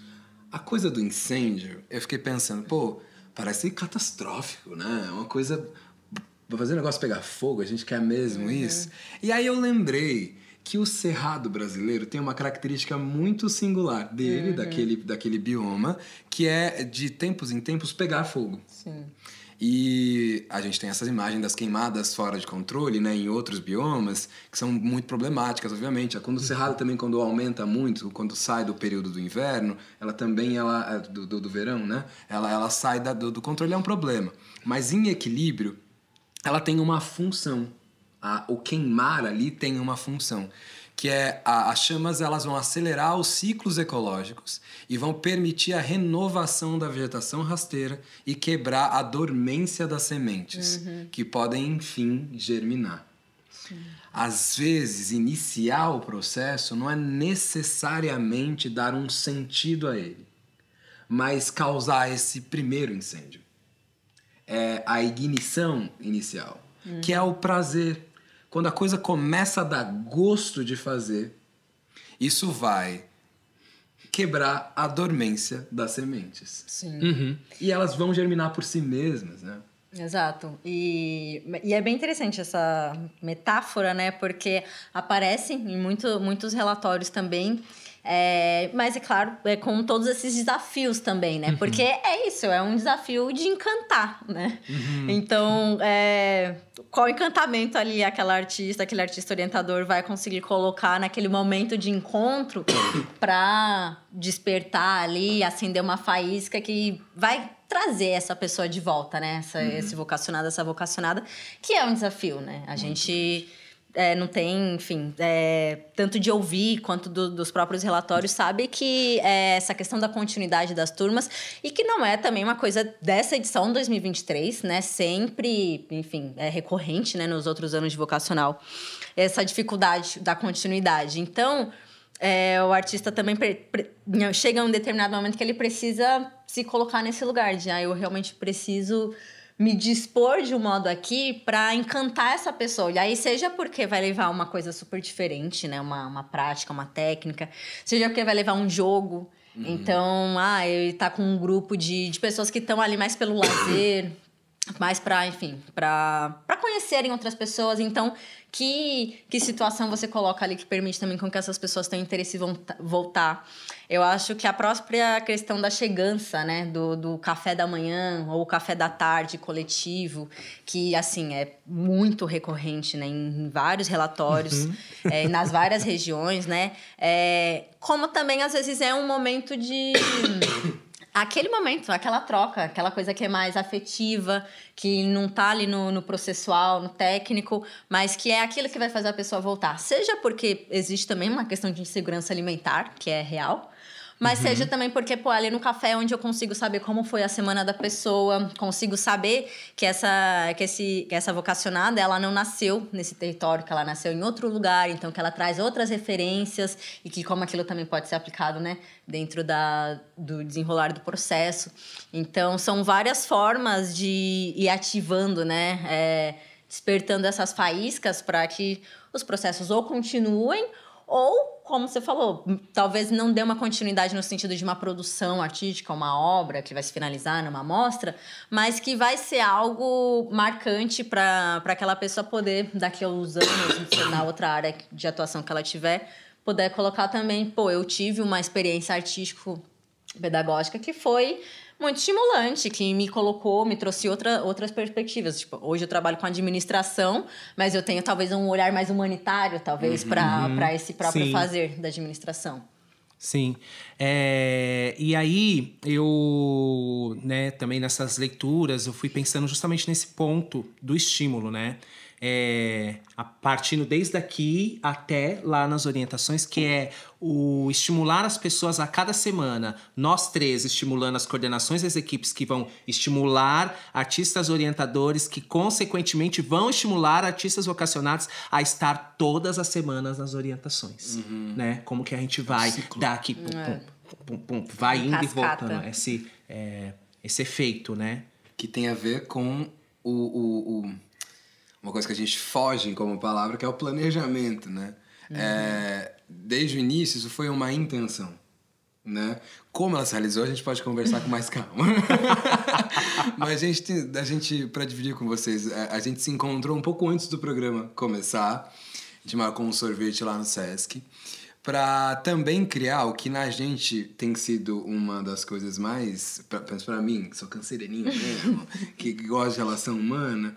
A coisa do incêndio, eu fiquei pensando, pô, parece catastrófico, né? É uma coisa... Pra fazer o negócio pegar fogo, a gente quer mesmo isso? E aí eu lembrei que o cerrado brasileiro tem uma característica muito singular dele, daquele bioma, que é de tempos em tempos pegar fogo. Sim. E a gente tem essas imagens das queimadas fora de controle, né, em outros biomas, que são muito problemáticas, obviamente. Quando o cerrado também, quando aumenta muito, quando sai do período do inverno, ela também, do verão, né, ela sai do controle, é um problema. Mas em equilíbrio, ela tem uma função. O queimar ali tem uma função, que é as chamas, elas vão acelerar os ciclos ecológicos e vão permitir a renovação da vegetação rasteira e quebrar a dormência das sementes, que podem, enfim, germinar. Sim. Às vezes, iniciar o processo não é necessariamente dar um sentido a ele, mas causar esse primeiro incêndio. É a ignição inicial, que é o prazer. Quando a coisa começa a dar gosto de fazer, isso vai quebrar a dormência das sementes. Sim. E elas vão germinar por si mesmas, né? Exato. E é bem interessante essa metáfora, né? Porque aparece em muitos relatórios também. Mas, é claro, com todos esses desafios também, né? Porque é isso, é um desafio de encantar, né? Então, qual encantamento ali aquele artista orientador vai conseguir colocar naquele momento de encontro para despertar ali, acender uma faísca que vai trazer essa pessoa de volta, né? Esse vocacionado, essa vocacionada, que é um desafio, né? A gente... não tem, enfim, tanto de ouvir quanto dos próprios relatórios, sabe que essa questão da continuidade das turmas e que não é também uma coisa dessa edição 2023, né? Sempre, enfim, é recorrente, né, nos outros anos de vocacional, essa dificuldade da continuidade. Então, o artista também chega a um determinado momento que ele precisa se colocar nesse lugar de eu realmente preciso me dispor de um modo aqui para encantar essa pessoa. E aí, seja porque vai levar uma coisa super diferente, né? Uma prática, uma técnica. Seja porque vai levar um jogo. Então, ele tá com um grupo de pessoas que estão ali mais pelo lazer, mais para, enfim, para conhecerem outras pessoas. Então, que situação você coloca ali que permite também com que essas pessoas tenham interesse em voltar? Eu acho que a própria questão da chegança, né, do café da manhã ou café da tarde coletivo, que, assim, é muito recorrente, né, em vários relatórios, nas várias regiões, né, como também, às vezes, é um momento de... Aquele momento, aquela troca, aquela coisa que é mais afetiva, que não tá ali no processual, no técnico, mas que é aquilo que vai fazer a pessoa voltar. Seja porque existe também uma questão de insegurança alimentar, que é real, mas seja também porque, ali no café é onde eu consigo saber como foi a semana da pessoa, consigo saber que essa vocacionada, ela não nasceu nesse território, que ela nasceu em outro lugar, então que ela traz outras referências e que como aquilo também pode ser aplicado, né, dentro do desenrolar do processo. Então, são várias formas de ir ativando, né, despertando essas faíscas para que os processos ou continuem ou, como você falou, talvez não dê uma continuidade no sentido de uma produção artística, uma obra que vai se finalizar numa mostra, mas que vai ser algo marcante para aquela pessoa poder, daqui a uns anos, na outra área de atuação que ela tiver, poder colocar também, eu tive uma experiência artístico-pedagógica que foi muito estimulante, que me trouxe outras perspectivas. Tipo, hoje eu trabalho com administração, mas eu tenho talvez um olhar mais humanitário, talvez, para esse próprio fazer da administração. Sim. E aí, eu, né, também nessas leituras, eu fui pensando justamente nesse ponto do estímulo, né? partindo desde aqui até lá nas orientações, que é o estimular as pessoas a cada semana. Nós três estimulando as coordenações das equipes que vão estimular artistas orientadores, que consequentemente vão estimular artistas vocacionados a estar todas as semanas nas orientações. Né? Como que a gente vai dar aqui, vai indo e voltando. Esse efeito, né? Que tem a ver com uma coisa que a gente foge como palavra, que é o planejamento, né? Desde o início, isso foi uma intenção, né? Como ela se realizou, a gente pode conversar com mais calma. Mas a gente, para dividir com vocês, a gente se encontrou um pouco antes do programa começar. A gente marcou um sorvete lá no Sesc, para também criar o que na gente tem sido uma das coisas mais... Para mim, que sou cancerininho mesmo, que gosta de relação humana...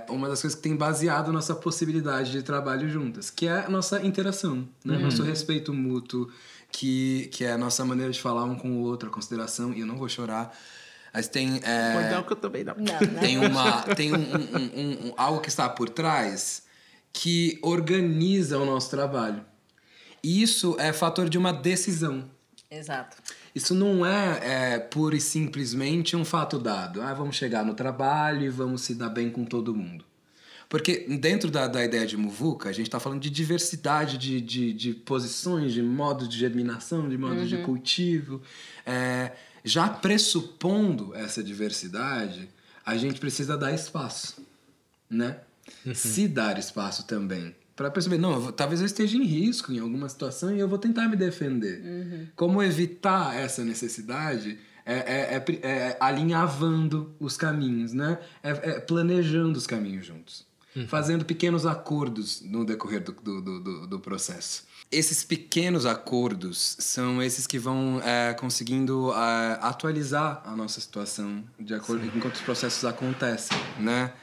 uma das coisas que tem baseado a nossa possibilidade de trabalho juntas, que é a nossa interação, né? Nosso respeito mútuo, que é a nossa maneira de falar um com o outro, a consideração, e eu não vou chorar, mas tem... Não, que eu também não. Tem algo que está por trás que organiza o nosso trabalho. E isso é fator de uma decisão. Exato. Isso não é pura e simplesmente um fato dado. Vamos chegar no trabalho e vamos se dar bem com todo mundo. Porque dentro da ideia de Muvuca, a gente está falando de diversidade de posições, de modos de germinação, de modos de cultivo. Já pressupondo essa diversidade, a gente precisa dar espaço, né? Se dar espaço também. Para perceber, não, talvez eu esteja em risco em alguma situação e eu vou tentar me defender. Como evitar essa necessidade alinhavando os caminhos, né? Planejando os caminhos juntos. Fazendo pequenos acordos no decorrer do processo. Esses pequenos acordos são esses que vão conseguindo atualizar a nossa situação de acordo enquanto os processos acontecem, né?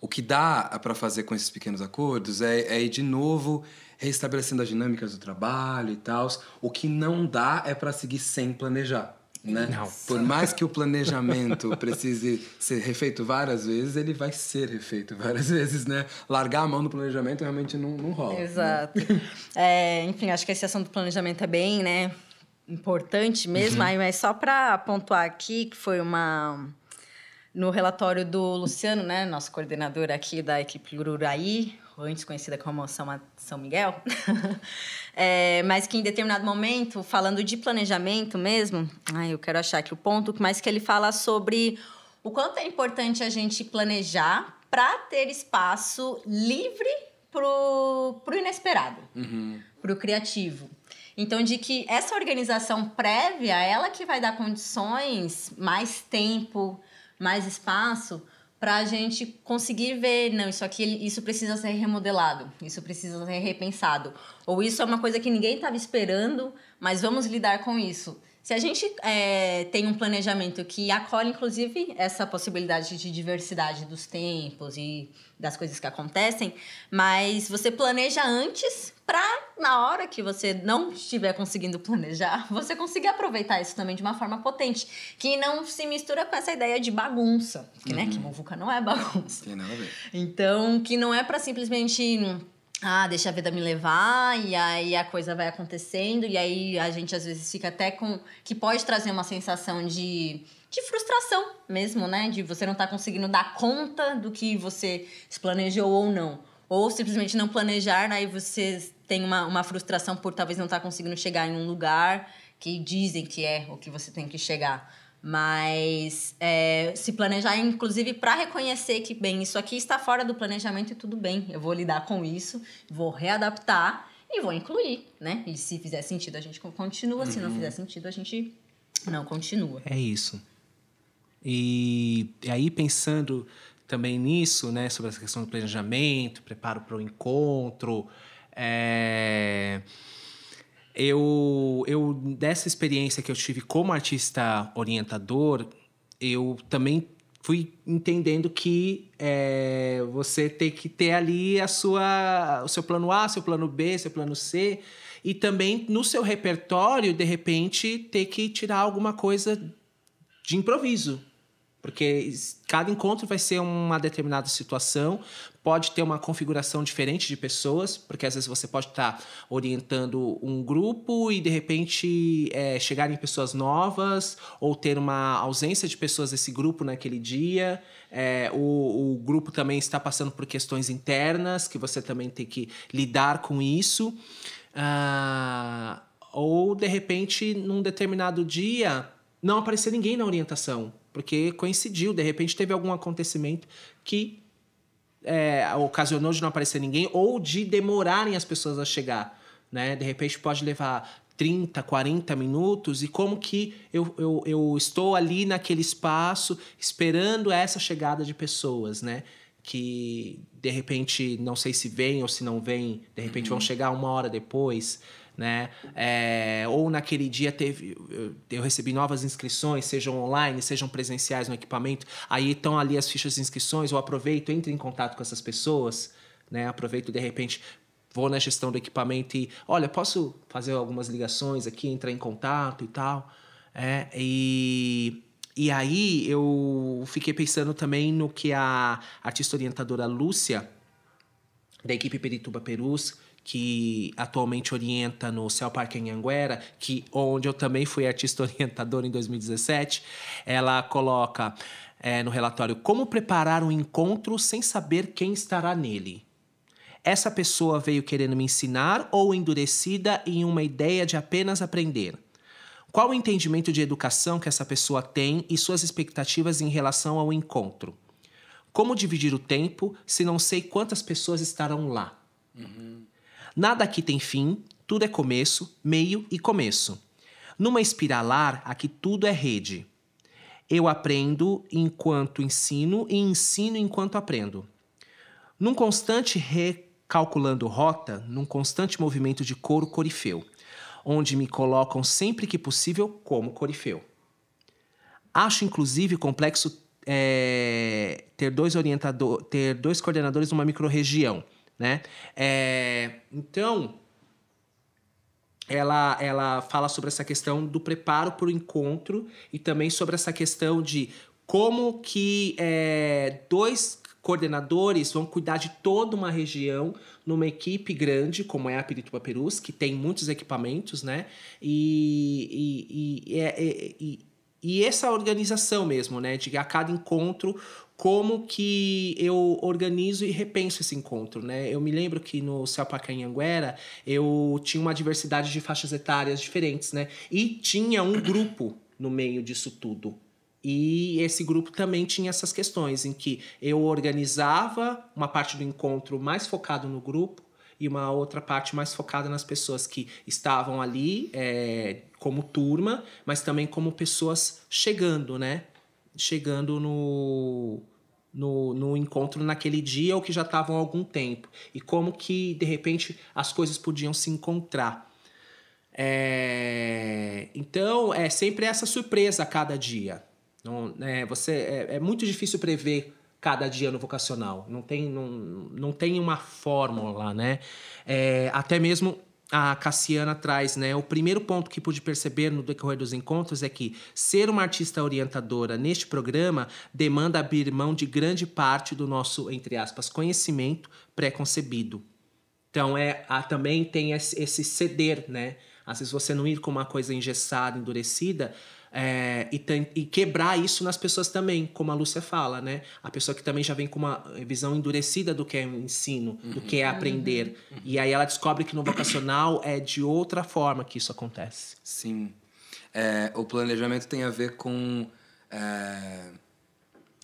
O que dá para fazer com esses pequenos acordos é ir de novo reestabelecendo as dinâmicas do trabalho e tal. O que não dá é para seguir sem planejar, né? Não. Por mais que o planejamento precise ser refeito várias vezes, ele vai ser refeito várias vezes, né? Largar a mão do planejamento realmente não rola. Exato. Né? Enfim, acho que esse assunto do planejamento é bem, né, importante mesmo. Mas só para pontuar aqui, que foi no relatório do Luciano, né, nosso coordenador aqui da equipe Ururaí, antes conhecida como São Miguel, mas que em determinado momento, falando de planejamento mesmo, eu quero achar aqui o ponto, mas que ele fala sobre o quanto é importante a gente planejar para ter espaço livre pro inesperado, pro criativo. Então, de que essa organização prévia, ela que vai dar condições, mais tempo, mais espaço para a gente conseguir ver, não, isso precisa ser remodelado, isso precisa ser repensado, ou isso é uma coisa que ninguém estava esperando, mas vamos lidar com isso. Se a gente tem um planejamento que acolhe, inclusive, essa possibilidade de diversidade dos tempos e das coisas que acontecem, mas você planeja antes para, na hora que você não estiver conseguindo planejar, você conseguir aproveitar isso também de uma forma potente, que não se mistura com essa ideia de bagunça, que, né, que Muvuca não é bagunça. Tem nada a ver. Então, que não é para simplesmente... deixa a vida me levar, e aí a coisa vai acontecendo, e aí a gente às vezes fica até com... que pode trazer uma sensação de frustração mesmo, né? De você não estar conseguindo dar conta do que você se planejou ou não. Ou simplesmente não planejar, aí você tem uma frustração por talvez não estar conseguindo chegar em um lugar que dizem que é o que você tem que chegar. Mas se planejar, inclusive, para reconhecer que, bem, isso aqui está fora do planejamento e tudo bem, eu vou lidar com isso, vou readaptar e vou incluir, né? E se fizer sentido, a gente continua, se não fizer sentido, a gente não continua. É isso. E aí, pensando também nisso, né, sobre essa questão do planejamento, preparo para o encontro, Eu, dessa experiência que eu tive como artista orientador, eu também fui entendendo que você tem que ter ali o seu plano A, seu plano B, seu plano C, e também no seu repertório, de repente, ter que tirar alguma coisa de improviso. Porque cada encontro vai ser uma determinada situação, pode ter uma configuração diferente de pessoas, porque às vezes você pode estar orientando um grupo e, de repente, chegarem pessoas novas ou ter uma ausência de pessoas desse grupo naquele dia. O grupo também está passando por questões internas, que você também tem que lidar com isso. Ou, de repente, num determinado dia, não aparecer ninguém na orientação, porque coincidiu, de repente teve algum acontecimento que ocasionou de não aparecer ninguém ou de demorarem as pessoas a chegar, né? De repente pode levar 30, 40 minutos e como que eu estou ali naquele espaço esperando essa chegada de pessoas, né? Que, de repente, não sei se vem ou se não vem, de repente vão chegar 1 hora depois, né? Ou naquele dia eu recebi novas inscrições, sejam online, sejam presenciais no equipamento, aí estão ali as fichas de inscrições, eu aproveito, entro em contato com essas pessoas, né? Aproveito, de repente, vou na gestão do equipamento e, olha, posso fazer algumas ligações aqui, entrar em contato e tal, e aí eu fiquei pensando também no que a artista orientadora Lúcia, da equipe Pirituba Perus, que atualmente orienta no Céu Parque Anhanguera, onde eu também fui artista orientadora em 2017, ela coloca no relatório como preparar um encontro sem saber quem estará nele. Essa pessoa veio querendo me ensinar ou endurecida em uma ideia de apenas aprender? Qual o entendimento de educação que essa pessoa tem e suas expectativas em relação ao encontro? Como dividir o tempo se não sei quantas pessoas estarão lá? Nada aqui tem fim, tudo é começo, meio e começo. Numa espiralar, aqui tudo é rede. Eu aprendo enquanto ensino e ensino enquanto aprendo. Num constante recalculando rota, num constante movimento de coro corifeu, onde me colocam sempre que possível como corifeu. Acho, inclusive, complexo ter dois coordenadores numa microrregião, né? Então, ela fala sobre essa questão do preparo para o encontro e também sobre essa questão de como que 2 coordenadores vão cuidar de toda uma região numa equipe grande, como é a Pirituba Perus, que tem muitos equipamentos, né? E essa organização mesmo, né? De a cada encontro, como que eu organizo e repenso esse encontro, né? Eu me lembro que no Céu Parque Anhanguera eu tinha uma diversidade de faixas etárias diferentes, né? E tinha um grupo no meio disso tudo. E esse grupo também tinha essas questões em que eu organizava uma parte do encontro mais focado no grupo e uma outra parte mais focada nas pessoas que estavam ali como turma, mas também como pessoas chegando, né? Chegando no encontro naquele dia ou que já estavam há algum tempo. E como que, de repente, as coisas podiam se encontrar. Então, é sempre essa surpresa a cada dia. É muito difícil prever cada dia no vocacional. Não tem uma fórmula, né? Até mesmo a Cassiana traz, né? O primeiro ponto que pude perceber no decorrer dos encontros é que ser uma artista orientadora neste programa demanda abrir mão de grande parte do nosso, entre aspas, conhecimento pré-concebido. Então, também tem esse ceder, né? Às vezes você não ir com uma coisa engessada, endurecida, e quebrar isso nas pessoas também, como a Lúcia fala, né? A pessoa que também já vem com uma visão endurecida do que é o ensino, do que é aprender. E aí ela descobre que no vocacional é de outra forma que isso acontece. Sim. O planejamento tem a ver com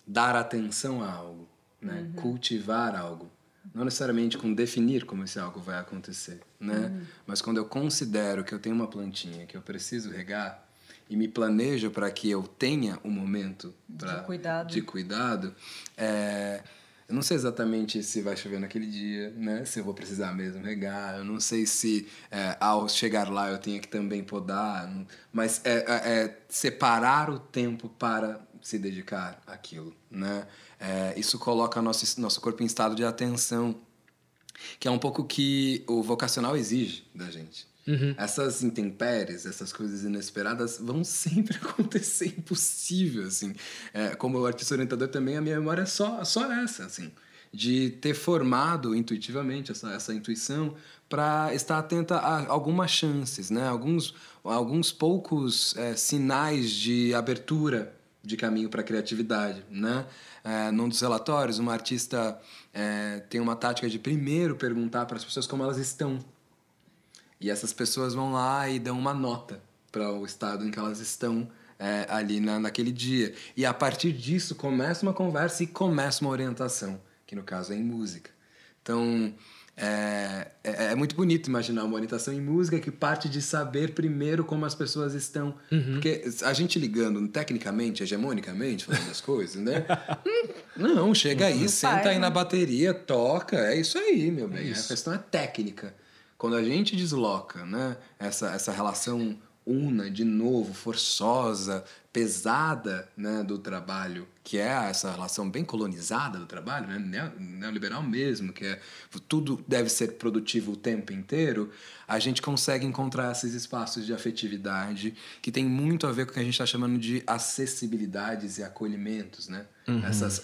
dar atenção a algo, né? Cultivar algo. Não necessariamente com definir como esse algo vai acontecer, né? Mas quando eu considero que eu tenho uma plantinha que eu preciso regar e me planejo para que eu tenha um momento de cuidado, eu não sei exatamente se vai chover naquele dia, né? Se eu vou precisar mesmo regar, eu não sei se ao chegar lá eu tenho que também podar, mas separar o tempo para se dedicar àquilo, né? Isso coloca nosso corpo em estado de atenção, que é um pouco que o vocacional exige da gente. Essas intempéries, essas coisas inesperadas vão sempre acontecer, impossível, assim. Como artista orientador também, a minha memória é só essa, assim. De ter formado intuitivamente essa intuição para estar atenta a algumas chances, né? Alguns poucos sinais de abertura de caminho para a criatividade, né? Num dos relatórios, uma artista tem uma tática de primeiro perguntar para as pessoas como elas estão. E essas pessoas vão lá e dão uma nota para o estado em que elas estão ali naquele dia. E a partir disso começa uma conversa e começa uma orientação, que no caso é em música. Então, é muito bonito imaginar uma orientação em música que parte de saber primeiro como as pessoas estão. Porque a gente ligando tecnicamente, hegemonicamente, falando das coisas, né? Não, chega aí, senta aí na bateria, toca, é isso aí, meu bem. A questão é técnica. Quando a gente desloca, né, essa relação una, de novo, forçosa, pesada, né, do trabalho, que é essa relação bem colonizada do trabalho, né, neoliberal mesmo, que tudo deve ser produtivo o tempo inteiro, a gente consegue encontrar esses espaços de afetividade que tem muito a ver com o que a gente está chamando de acessibilidades e acolhimentos, né?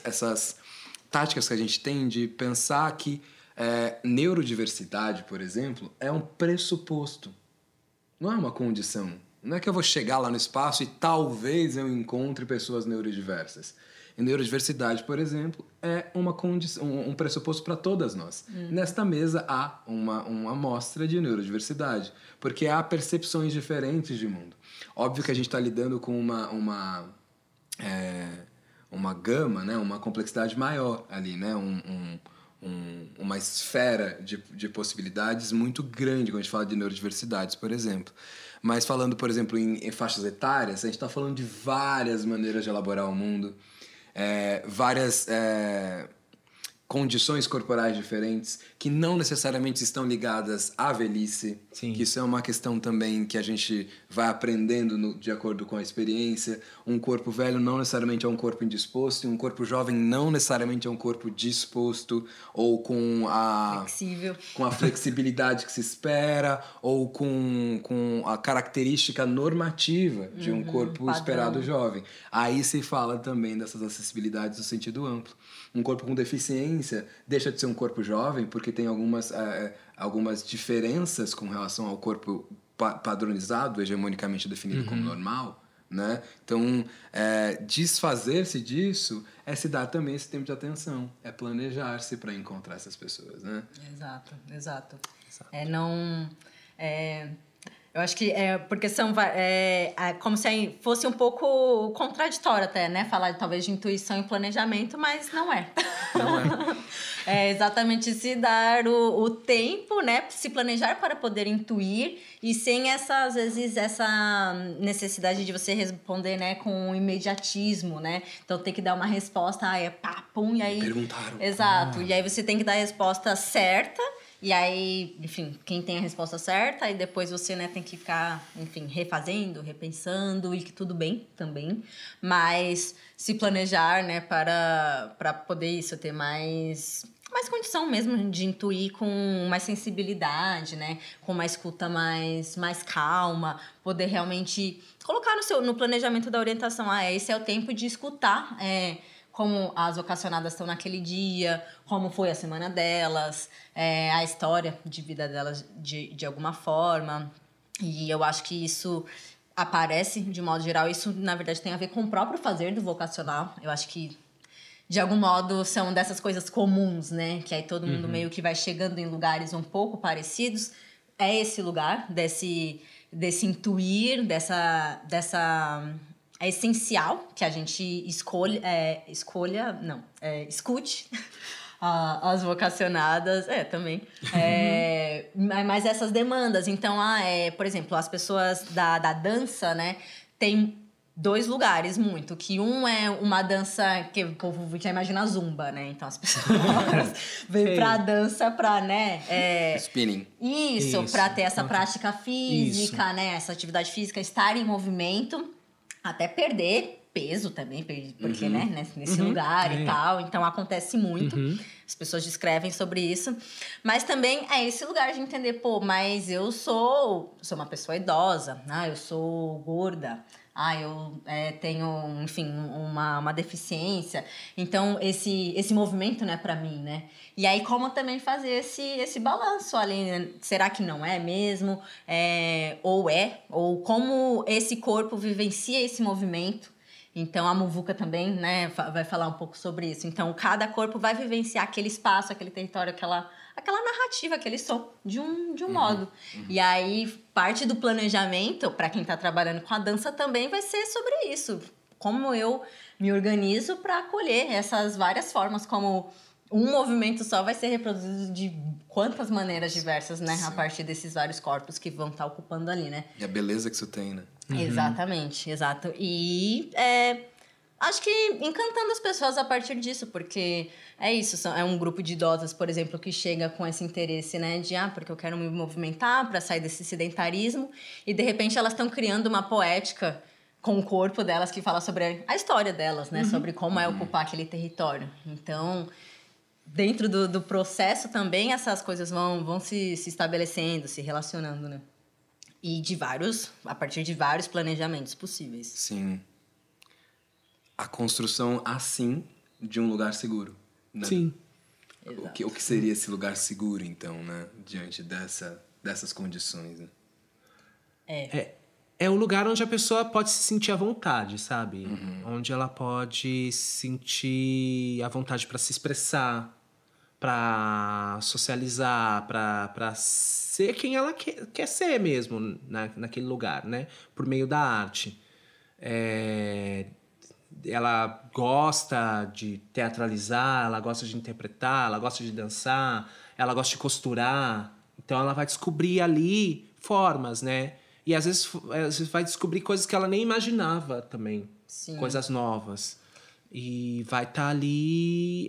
Essas táticas que a gente tem de pensar que neurodiversidade, por exemplo, é um pressuposto. Não é uma condição. Não é que eu vou chegar lá no espaço e talvez eu encontre pessoas neurodiversas. E neurodiversidade, por exemplo, é uma condição, um pressuposto para todas nós. Nesta mesa há uma amostra de neurodiversidade, porque há percepções diferentes de mundo. Óbvio que a gente está lidando com uma gama, né? Uma complexidade maior ali, né? Uma esfera de possibilidades muito grande quando a gente fala de neurodiversidades, por exemplo. Mas falando, por exemplo, em faixas etárias, a gente está falando de várias maneiras de elaborar o mundo, várias condições corporais diferentes que não necessariamente estão ligadas à velhice. Sim. Que isso é uma questão também que a gente vai aprendendo de acordo com a experiência. Um corpo velho não necessariamente é um corpo indisposto, e um corpo jovem não necessariamente é um corpo disposto ou com a flexibilidade que se espera, ou com a característica normativa de um corpo padrão. Esperado jovem. Aí se fala também dessas acessibilidades no sentido amplo. Um corpo com deficiência deixa de ser um corpo jovem porque tem algumas diferenças com relação ao corpo padronizado, hegemonicamente definido como normal, né? Então, desfazer-se disso é se dar também esse tempo de atenção, é planejar-se para encontrar essas pessoas, né? Exato. Eu acho que porque são como se fosse um pouco contraditório até, né? Falar talvez de intuição e planejamento, mas não é. Não é. É exatamente se dar o tempo, né? Se planejar para poder intuir e sem às vezes, essa necessidade de você responder, né? Com imediatismo, né? Então, tem que dar uma resposta, pá, pum, e aí... Perguntaram. Exato. E aí, você tem que dar a resposta certa. E aí, enfim, quem tem a resposta certa, e depois você, né, tem que ficar, enfim, refazendo, repensando, e que tudo bem também. Mas se planejar, né, para poder isso, ter mais condição mesmo de intuir com mais sensibilidade, né, com uma escuta mais calma, poder realmente colocar no planejamento da orientação, esse é o tempo de escutar, como as vocacionadas estão naquele dia, como foi a semana delas, a história de vida delas de alguma forma. E eu acho que isso aparece, de modo geral, isso, na verdade, tem a ver com o próprio fazer do vocacional. Eu acho que, de algum modo, são dessas coisas comuns, né? Que aí todo mundo meio que vai chegando em lugares um pouco parecidos. É esse lugar, desse intuir, é essencial que a gente escute as vocacionadas, também. Mas essas demandas. Então, por exemplo, as pessoas da dança, né, tem 2 lugares muito, que um é uma dança que o povo já imagina zumba, né? Então as pessoas vêm pra dança pra, né? Spinning. Isso, pra ter essa prática física, né? Essa atividade física, estar em movimento, até perder peso também, porque, né, nesse lugar e tal. Então, acontece muito. As pessoas descrevem sobre isso. Mas também é esse lugar de entender, pô, mas eu sou uma pessoa idosa, eu sou gorda, eu tenho, enfim, uma deficiência. Então, esse movimento não é pra mim, né? E aí, como também fazer esse balanço ali, né? Será que não é mesmo? Ou como esse corpo vivencia esse movimento. Então, a Muvuca também, né, vai falar um pouco sobre isso. Então, cada corpo vai vivenciar aquele espaço, aquele território, aquela narrativa, aquele som, de um modo. E aí, parte do planejamento, para quem está trabalhando com a dança, também vai ser sobre isso. Como eu me organizo para acolher essas várias formas, como um movimento só vai ser reproduzido de quantas maneiras diversas, né? Sim. A partir desses vários corpos que vão estar ocupando ali, né? E a beleza que isso tem, né? Exatamente, exato. E acho que encantando as pessoas a partir disso, porque é isso, é um grupo de idosas, por exemplo, que chega com esse interesse, né, de porque eu quero me movimentar para sair desse sedentarismo, e de repente elas estão criando uma poética com o corpo delas que fala sobre a história delas, né, sobre como é ocupar aquele território. Então, dentro do processo também essas coisas vão se estabelecendo, se relacionando, né? E a partir de vários planejamentos possíveis. Sim. A construção, assim, de um lugar seguro, né? Sim. O que seria esse lugar seguro, então, né? Diante dessas condições, né? É um lugar onde a pessoa pode se sentir à vontade, sabe? Onde ela pode sentir a vontade para se expressar, para socializar, para ser quem ela quer ser mesmo naquele lugar, né? Por meio da arte. Ela gosta de teatralizar, ela gosta de interpretar, ela gosta de dançar, ela gosta de costurar. Então ela vai descobrir ali formas, né? E às vezes vai descobrir coisas que ela nem imaginava também. Sim. Coisas novas. E vai estar ali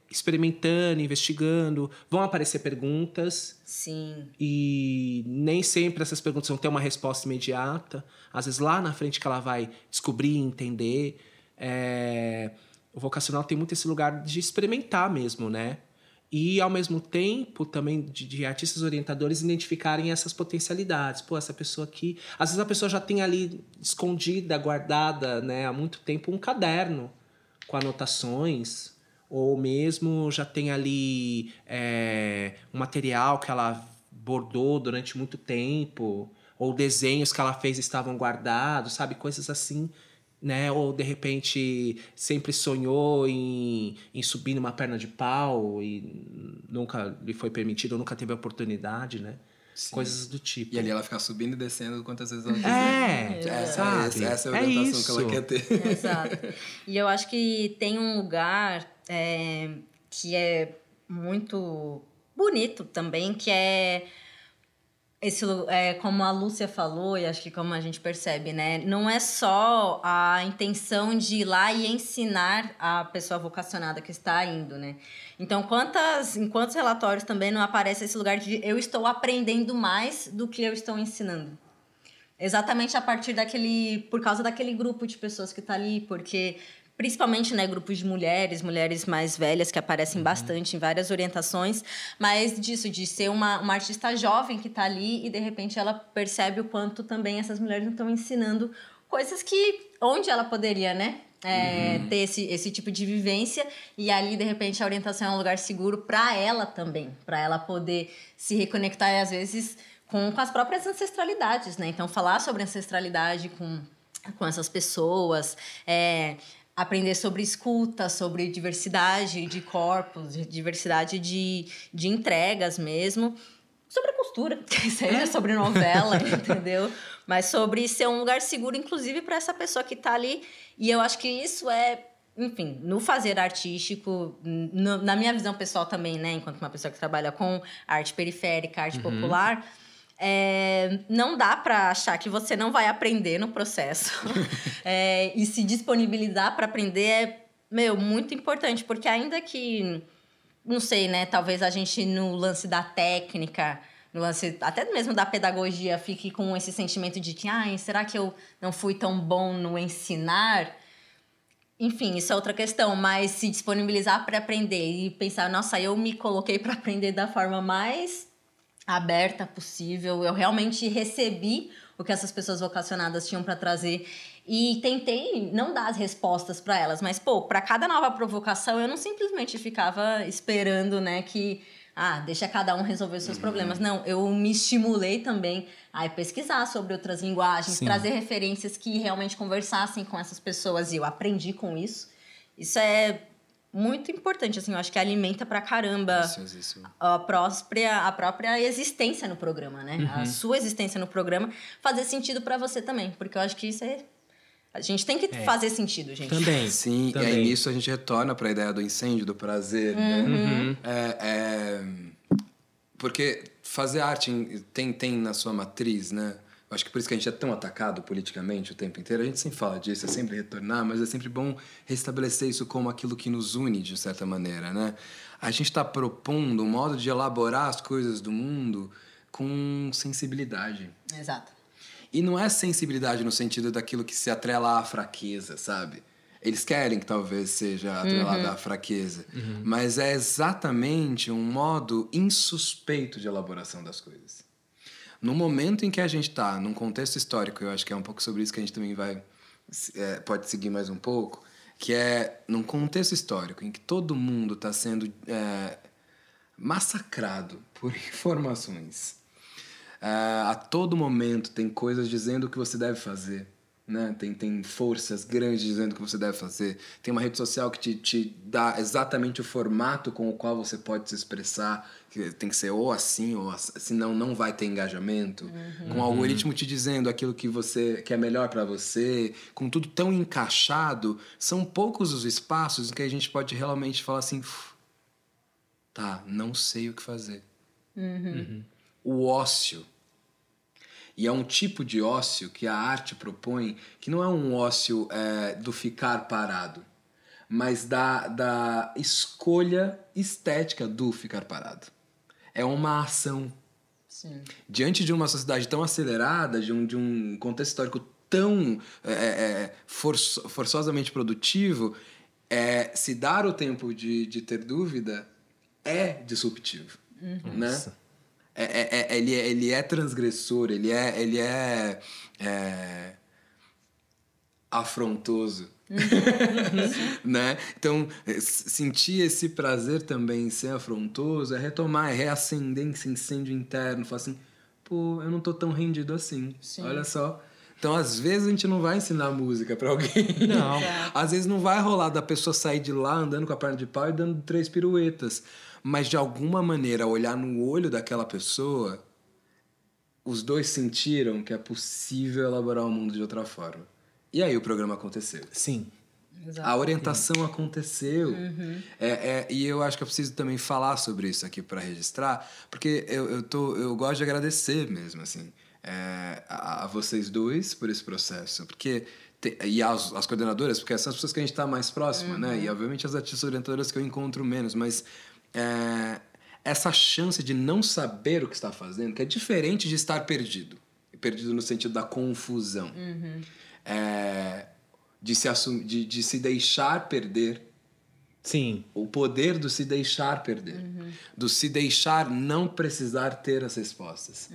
experimentando, investigando. Vão aparecer perguntas. Sim. E nem sempre essas perguntas vão ter uma resposta imediata. Às vezes lá na frente que ela vai descobrir, entender. O vocacional tem muito esse lugar de experimentar mesmo, né? E, ao mesmo tempo, também de artistas orientadores identificarem essas potencialidades. Pô, essa pessoa aqui... Às vezes a pessoa já tem ali escondida, guardada, né, há muito tempo, um caderno com anotações, ou mesmo já tem ali um material que ela bordou durante muito tempo, ou desenhos que ela fez estavam guardados, sabe? Coisas assim, né? Ou, de repente, sempre sonhou em subir numa perna de pau e nunca lhe foi permitido, ou nunca teve a oportunidade, né? Sim. Coisas do tipo. E ali ela fica subindo e descendo quantas vezes ela quiser. Sabe? Essa é a orientação que ela quer ter. Exato. E eu acho que tem um lugar que é muito bonito também, que é como a Lúcia falou, e acho que como a gente percebe, né? Não é só a intenção de ir lá e ensinar a pessoa vocacionada que está indo, né? Então, em quantos relatórios também não aparece esse lugar de eu estou aprendendo mais do que eu estou ensinando? Exatamente por causa daquele grupo de pessoas que está ali, porque... Principalmente, né, grupos de mulheres mais velhas que aparecem bastante em várias orientações, mas disso, de ser uma artista jovem que está ali e, de repente, ela percebe o quanto também essas mulheres estão ensinando coisas onde ela poderia, né, ter esse tipo de vivência, e ali, de repente, a orientação é um lugar seguro para ela também, para ela poder se reconectar, e, às vezes, com as próprias ancestralidades, né? Então, falar sobre ancestralidade com essas pessoas, aprender sobre escuta, sobre diversidade de corpos, diversidade de entregas mesmo, sobre costura, seja sobre novela, entendeu? Mas sobre ser um lugar seguro, inclusive, para essa pessoa que está ali. E eu acho que isso enfim, no fazer artístico, na minha visão pessoal também, né? Enquanto uma pessoa que trabalha com arte periférica, arte popular... não dá para achar que você não vai aprender no processo. E se disponibilizar para aprender muito importante, porque ainda que, não sei, né, talvez a gente no lance da técnica no lance até mesmo da pedagogia, fique com esse sentimento de que, será que eu não fui tão bom no ensinar? Enfim, isso é outra questão, mas se disponibilizar para aprender e pensar, nossa, eu me coloquei para aprender da forma mais aberta possível, eu realmente recebi o que essas pessoas vocacionadas tinham para trazer e tentei não dar as respostas para elas, mas, para cada nova provocação eu não simplesmente ficava esperando, né, que deixa cada um resolver os seus problemas. Não, eu me estimulei também a pesquisar sobre outras linguagens, trazer referências que realmente conversassem com essas pessoas e eu aprendi com isso. Isso é muito importante, assim, eu acho que alimenta pra caramba a própria existência no programa, né? A sua existência no programa fazer sentido pra você também, porque eu acho que isso é... A gente tem que fazer sentido, gente. Também. Sim, também. E aí nisso a gente retorna para a ideia do incêndio, do prazer, né? Porque fazer arte tem na sua matriz, né? Eu acho que por isso que a gente é tão atacado politicamente o tempo inteiro. A gente sempre fala disso, é sempre retornar, mas é sempre bom restabelecer isso como aquilo que nos une, de certa maneira, né? A gente está propondo um modo de elaborar as coisas do mundo com sensibilidade. Exato. E não é sensibilidade no sentido daquilo que se atrela à fraqueza, sabe? Eles querem que talvez seja atrelado à fraqueza. Mas é exatamente um modo insuspeito de elaboração das coisas. No momento em que a gente está num contexto histórico, eu acho que é um pouco sobre isso que a gente também pode seguir mais um pouco, que é num contexto histórico em que todo mundo está sendo massacrado por informações. A todo momento tem coisas dizendo o que você deve fazer, né? Tem forças grandes dizendo o que você deve fazer. Tem uma rede social que te dá exatamente o formato com o qual você pode se expressar, que tem que ser ou assim, senão não vai ter engajamento. Com o algoritmo te dizendo aquilo que é melhor para você, com tudo tão encaixado, são poucos os espaços em que a gente pode realmente falar assim, não sei o que fazer. O ócio. E é um tipo de ócio que a arte propõe, que não é um ócio do ficar parado, mas da escolha estética do ficar parado. É uma ação. Sim. Diante de uma sociedade tão acelerada, de um contexto histórico tão forçosamente produtivo, se dar o tempo de ter dúvida é disruptivo. Né? Nossa. Ele é transgressor, ele é afrontoso. Né? Então, sentir esse prazer também em ser afrontoso é retomar, é reacender esse incêndio interno, falar assim, eu não tô tão rendido assim. Sim. Olha só. Então, às vezes, a gente não vai ensinar música pra alguém. Não. Às vezes não vai rolar da pessoa sair de lá andando com a perna de pau e dando 3 piruetas. Mas, de alguma maneira, olhar no olho daquela pessoa, os dois sentiram que é possível elaborar o mundo de outra forma. E aí o programa aconteceu. Sim. Exato. A orientação aconteceu. E eu acho que eu preciso também falar sobre isso aqui para registrar, porque eu gosto de agradecer mesmo, assim, a vocês dois por esse processo. E as coordenadoras, porque são as pessoas que a gente está mais próxima, né? E, obviamente, as artistas orientadoras que eu encontro menos, mas... essa chance de não saber o que está fazendo, que é diferente de estar perdido no sentido da confusão, de se deixar perder. Sim. O poder do se deixar perder, do se deixar não precisar ter as respostas,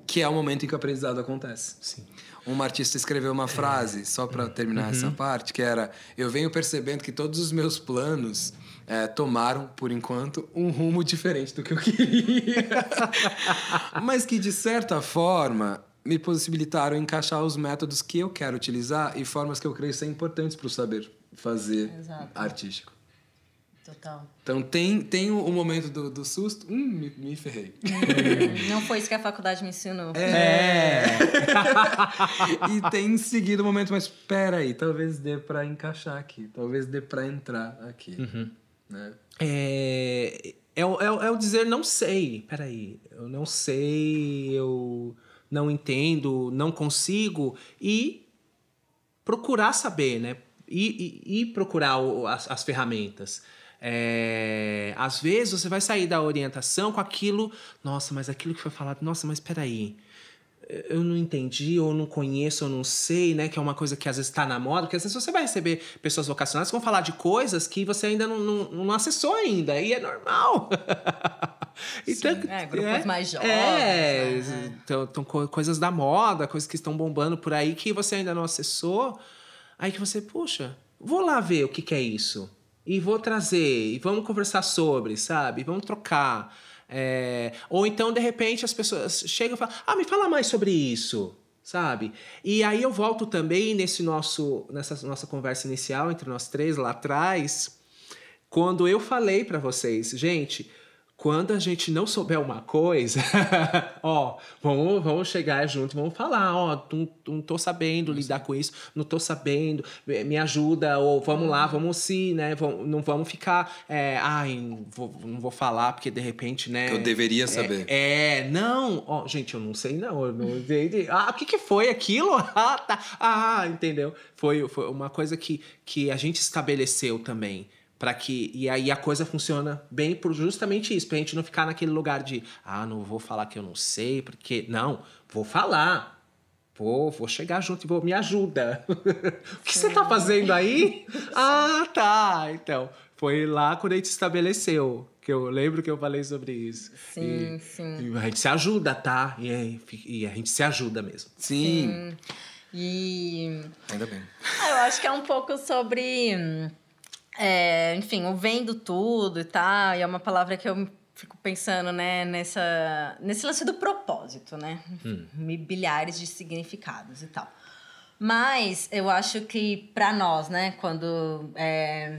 que é o momento em que o aprendizado acontece. Sim. Uma artista escreveu uma frase, só para terminar essa parte, que era: eu venho percebendo que todos os meus planos tomaram, por enquanto, um rumo diferente do que eu queria. Mas que, de certa forma, me possibilitaram encaixar os métodos que eu quero utilizar e formas que eu creio ser importantes para o saber fazer artístico. Total. Então tem o momento do susto, me ferrei. Não foi isso que a faculdade me ensinou. E tem seguido o momento, mas espera aí, talvez dê para encaixar aqui, talvez dê para entrar aqui. Né? É o dizer não sei. Peraí, eu não sei, eu não entendo, não consigo. E procurar saber, né? E procurar as ferramentas. Às vezes você vai sair da orientação com aquilo... Nossa, mas aquilo que foi falado... Nossa, mas peraí... Eu não entendi, ou não conheço, ou não sei, né? Que é uma coisa que às vezes está na moda. Porque às vezes você vai receber pessoas vocacionais que vão falar de coisas que você ainda não acessou ainda. E é normal. Então, grupos mais jovens. Então, coisas da moda, coisas que estão bombando por aí que você ainda não acessou. Aí que você, puxa, vou lá ver o que é isso. E vou trazer, e vamos conversar sobre, sabe? Vamos trocar. Ou então, de repente, as pessoas chegam e falam, me fala mais sobre isso, sabe? E aí eu volto também nessa nossa conversa inicial entre nós três lá atrás, quando eu falei para vocês, gente... Quando a gente não souber uma coisa, vamos chegar junto, vamos falar, não tô sabendo lidar com isso, não tô sabendo, me ajuda, ou vamos lá, vamos né, não vamos ficar, não vou falar, porque de repente, né... Eu deveria saber. Gente, eu não sei não, eu não entendi. O que foi aquilo? Entendeu? Foi uma coisa que a gente estabeleceu também. E aí a coisa funciona bem por justamente isso, pra gente não ficar naquele lugar de não vou falar que eu não sei, porque... Não, vou falar. Vou chegar junto e me ajuda. O que você tá fazendo aí? Tá. Então, foi lá quando a gente estabeleceu, que eu lembro que eu falei sobre isso. Sim. E a gente se ajuda, tá? E a gente se ajuda mesmo. Sim. E... Ainda bem. Eu acho que é um pouco sobre... enfim, o vendo tudo e tal, e é uma palavra que eu fico pensando, né, nesse lance do propósito, né? Bilhares de significados e tal. Mas eu acho que para nós, né, quando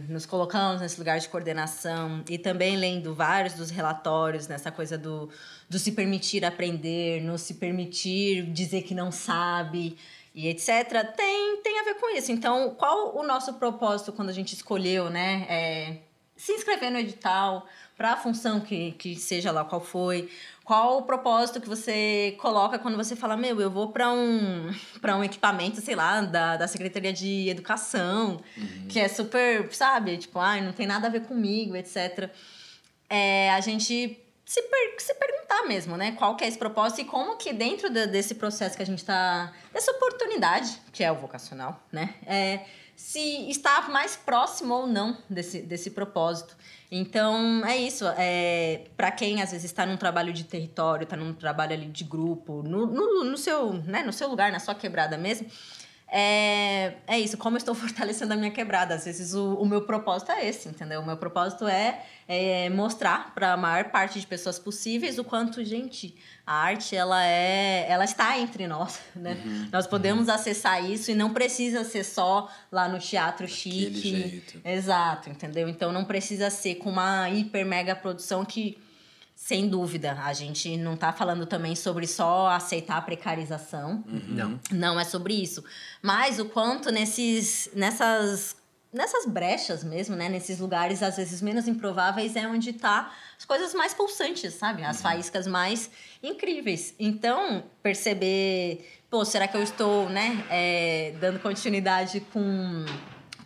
nos colocamos nesse lugar de coordenação e também lendo vários dos relatórios nessa coisa do se permitir aprender, não se permitir dizer que não sabe... e etc., tem a ver com isso. Então, qual o nosso propósito quando a gente escolheu, né, se inscrever no edital para a função que seja lá qual foi? Qual o propósito que você coloca quando você fala, eu vou para um equipamento, sei lá, da Secretaria de Educação, que é super, sabe? Tipo, não tem nada a ver comigo, etc. A gente... Se perguntar mesmo, né? Qual que é esse propósito e como que dentro desse processo que a gente tá... Dessa oportunidade, que é o vocacional, né? Se está mais próximo ou não desse propósito. Então, é isso. Para quem, às vezes, está num trabalho de território, está num trabalho ali de grupo, no seu, né? No seu lugar, na sua quebrada mesmo... É isso, como eu estou fortalecendo a minha quebrada. Às vezes o meu propósito é esse, entendeu? O meu propósito é mostrar para a maior parte de pessoas possíveis o quanto, gente, a arte ela está entre nós, né? Nós podemos acessar isso e não precisa ser só lá no teatro chique. Daquele jeito. Exato, entendeu? Então não precisa ser com uma hiper mega produção que... Sem dúvida, a gente não tá falando também sobre só aceitar a precarização. Não é sobre isso. Mas o quanto nessas brechas mesmo, né? Nesses lugares, às vezes, menos improváveis, é onde tá as coisas mais pulsantes, sabe? As faíscas mais incríveis. Então, perceber... será que eu estou, né? Dando continuidade com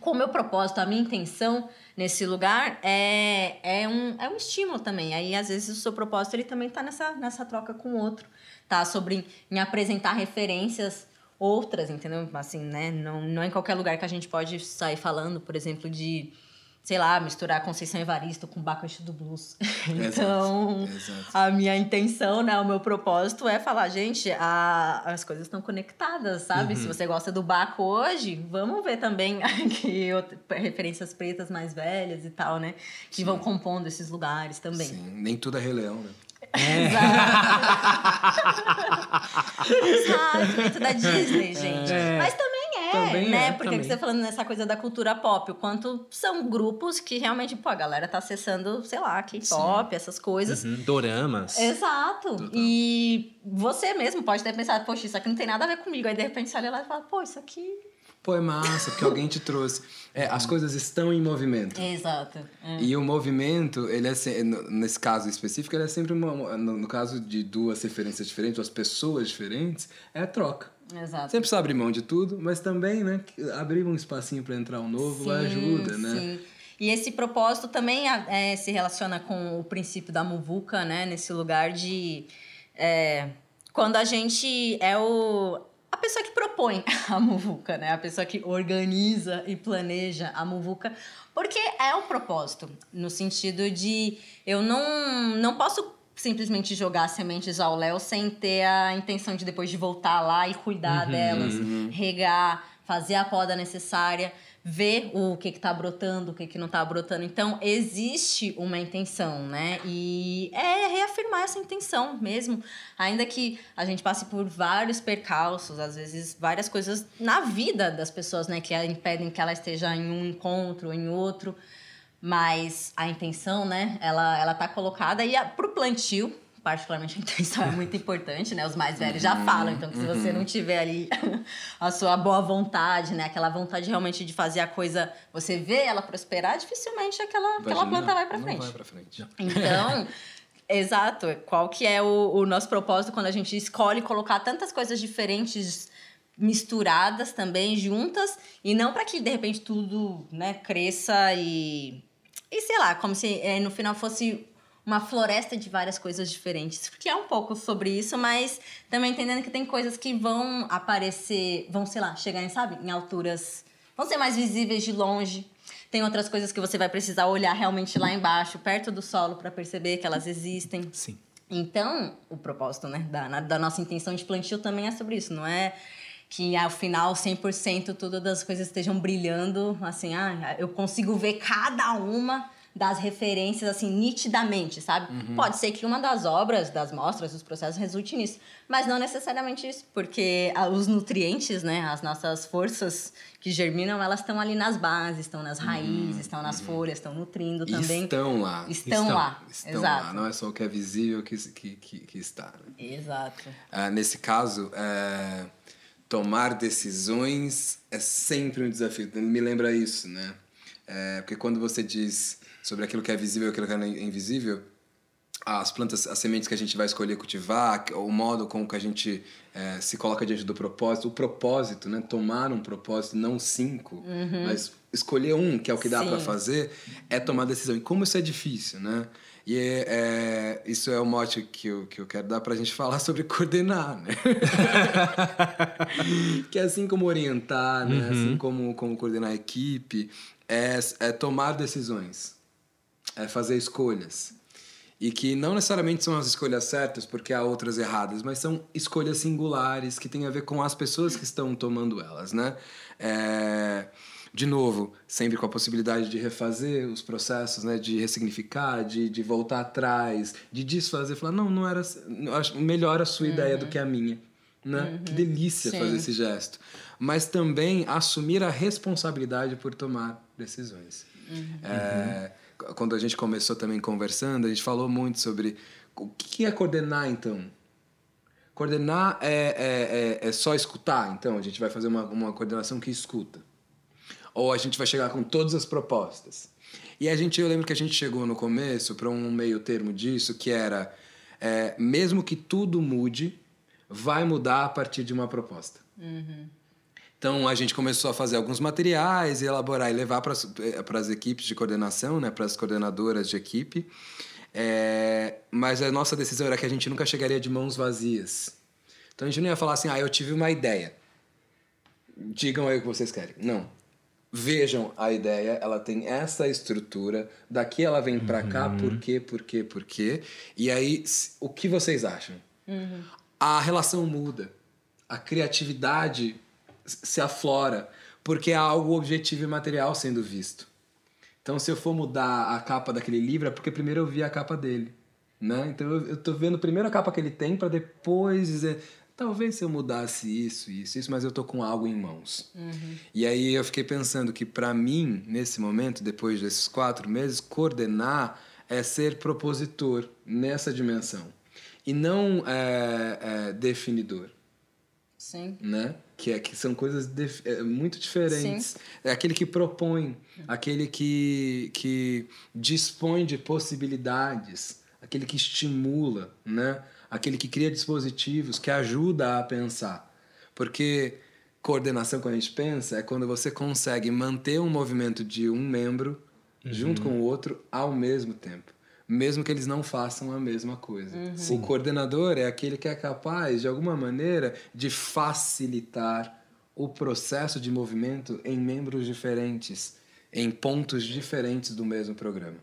o meu propósito, a minha intenção... nesse lugar, é um estímulo também. Aí, às vezes, o seu propósito ele também está nessa troca com o outro. Tá? Sobre em apresentar referências outras, entendeu? Assim, né? Não é em qualquer lugar que a gente pode sair falando, por exemplo, de... sei lá, misturar Conceição Evaristo com Bacchus do Blues. Então, Exato. a minha intenção, né, o meu propósito é falar, gente, as coisas estão conectadas, sabe? Se você gosta do Baco hoje, vamos ver também aqui referências pretas mais velhas e tal, né? Que vão compondo esses lugares também. Sim, nem tudo é Rei Leão, né? Exato, dentro da Disney, gente. Mas também né? Porque também. você tá falando nessa coisa da cultura pop, o quanto são grupos que realmente, a galera tá acessando, sei lá, K-pop, essas coisas. Doramas. Exato. Total. E você mesmo pode ter pensado, poxa, isso aqui não tem nada a ver comigo. Aí, de repente, você olha lá e fala, isso aqui... É massa, porque alguém te trouxe. As coisas estão em movimento. Exato. E o movimento, ele nesse caso específico, ele é sempre no caso de duas referências diferentes, duas pessoas diferentes, é a troca. Exato. Você precisa abrir mão de tudo, mas também, né, abrir um espacinho para entrar um novo ajuda, né? Sim. E esse propósito também se relaciona com o princípio da muvuca, né? Nesse lugar de... quando a gente a pessoa que propõe a muvuca, né? A pessoa que organiza e planeja a muvuca, porque é o propósito, no sentido de eu não posso simplesmente jogar sementes ao léu sem ter a intenção de depois de voltar lá e cuidar delas, regar, fazer a poda necessária, ver o que está brotando, o que não está brotando. Então, existe uma intenção, né? E é reafirmar essa intenção mesmo. Ainda que a gente passe por vários percalços, às vezes várias coisas na vida das pessoas, né? Que impedem que ela esteja em um encontro, em outro. Mas a intenção, né? Ela tá colocada. E pro plantio, particularmente a intenção é muito importante, né? Os mais velhos já falam, então que se você não tiver ali a sua boa vontade, né? Aquela vontade realmente de fazer a coisa, você vê ela prosperar, dificilmente aquela planta vai pra frente. Não vai pra frente. Então, exato. Qual que é o nosso propósito quando a gente escolhe colocar tantas coisas diferentes misturadas também, juntas, e não para que de repente tudo, né, cresça e sei lá, como se no final fosse uma floresta de várias coisas diferentes. Porque é um pouco sobre isso, mas também entendendo que tem coisas que vão aparecer, vão, sei lá, chegarem, sabe, em alturas, vão ser mais visíveis de longe. Tem outras coisas que você vai precisar olhar realmente lá embaixo, perto do solo, para perceber que elas existem. Sim. Então, o propósito, né, da nossa intenção de plantio também é sobre isso. Não é que ao final 100% todas as coisas estejam brilhando, assim, eu consigo ver cada uma das referências, assim, nitidamente, sabe? Pode ser que uma das obras, das mostras, dos processos resulte nisso, mas não necessariamente isso, porque os nutrientes, né, as nossas forças que germinam, elas estão ali nas bases, estão nas raízes, estão nas folhas, estão nutrindo também. Estão lá. Estão lá, exato. Lá. Não é só o que é visível que está. Né? Exato. Nesse caso, tomar decisões é sempre um desafio. Me lembra isso, né? Porque quando você diz sobre aquilo que é visível e aquilo que é invisível, as plantas, as sementes que a gente vai escolher cultivar, o modo como que a gente se coloca diante do propósito, o propósito, né? Tomar um propósito, não 5, mas escolher um, que é o que dá para fazer, é tomar decisão. E como isso é difícil, né? E isso é o mote que eu quero dar pra gente falar sobre coordenar, né? Que assim como orientar, né? Assim como coordenar a equipe, é tomar decisões, é fazer escolhas. E que não necessariamente são as escolhas certas, porque há outras erradas, mas são escolhas singulares que têm a ver com as pessoas que estão tomando elas, né? De novo, sempre com a possibilidade de refazer os processos, né? De ressignificar, de voltar atrás, de desfazer, falar, não era... Acho melhor a sua ideia do que a minha. Né? Que delícia fazer esse gesto. Mas também assumir a responsabilidade por tomar decisões. Quando a gente começou também conversando, a gente falou muito sobre o que é coordenar, então. Coordenar é só escutar, então. A gente vai fazer uma coordenação que escuta. Ou a gente vai chegar com todas as propostas. E eu lembro que a gente chegou no começo para um meio termo disso, que era, mesmo que tudo mude, vai mudar a partir de uma proposta. Então, a gente começou a fazer alguns materiais, elaborar e levar para as equipes de coordenação, né, para as coordenadoras de equipe. Mas a nossa decisão era que a gente nunca chegaria de mãos vazias. Então, a gente não ia falar assim, eu tive uma ideia. Digam aí o que vocês querem. Não. Vejam a ideia, ela tem essa estrutura, daqui ela vem para cá, por quê? E aí, o que vocês acham? A relação muda, a criatividade se aflora, porque há algo objetivo e material sendo visto. Então, se eu for mudar a capa daquele livro, é porque primeiro eu vi a capa dele, né? Então, eu tô vendo primeiro a capa que ele tem para depois dizer, talvez se eu mudasse isso, mas eu tô com algo em mãos. E aí eu fiquei pensando que, para mim, nesse momento, depois desses 4 meses, coordenar é ser propositor nessa dimensão. E não definidor. Sim. Né? Que são coisas muito diferentes. Sim. É aquele que propõe, aquele que dispõe de possibilidades, aquele que estimula, né? Aquele que cria dispositivos, que ajuda a pensar. Porque coordenação, quando a gente pensa, é quando você consegue manter um movimento de um membro junto com o outro ao mesmo tempo, mesmo que eles não façam a mesma coisa. O coordenador é aquele que é capaz, de alguma maneira, de facilitar o processo de movimento em membros diferentes, em pontos diferentes do mesmo programa.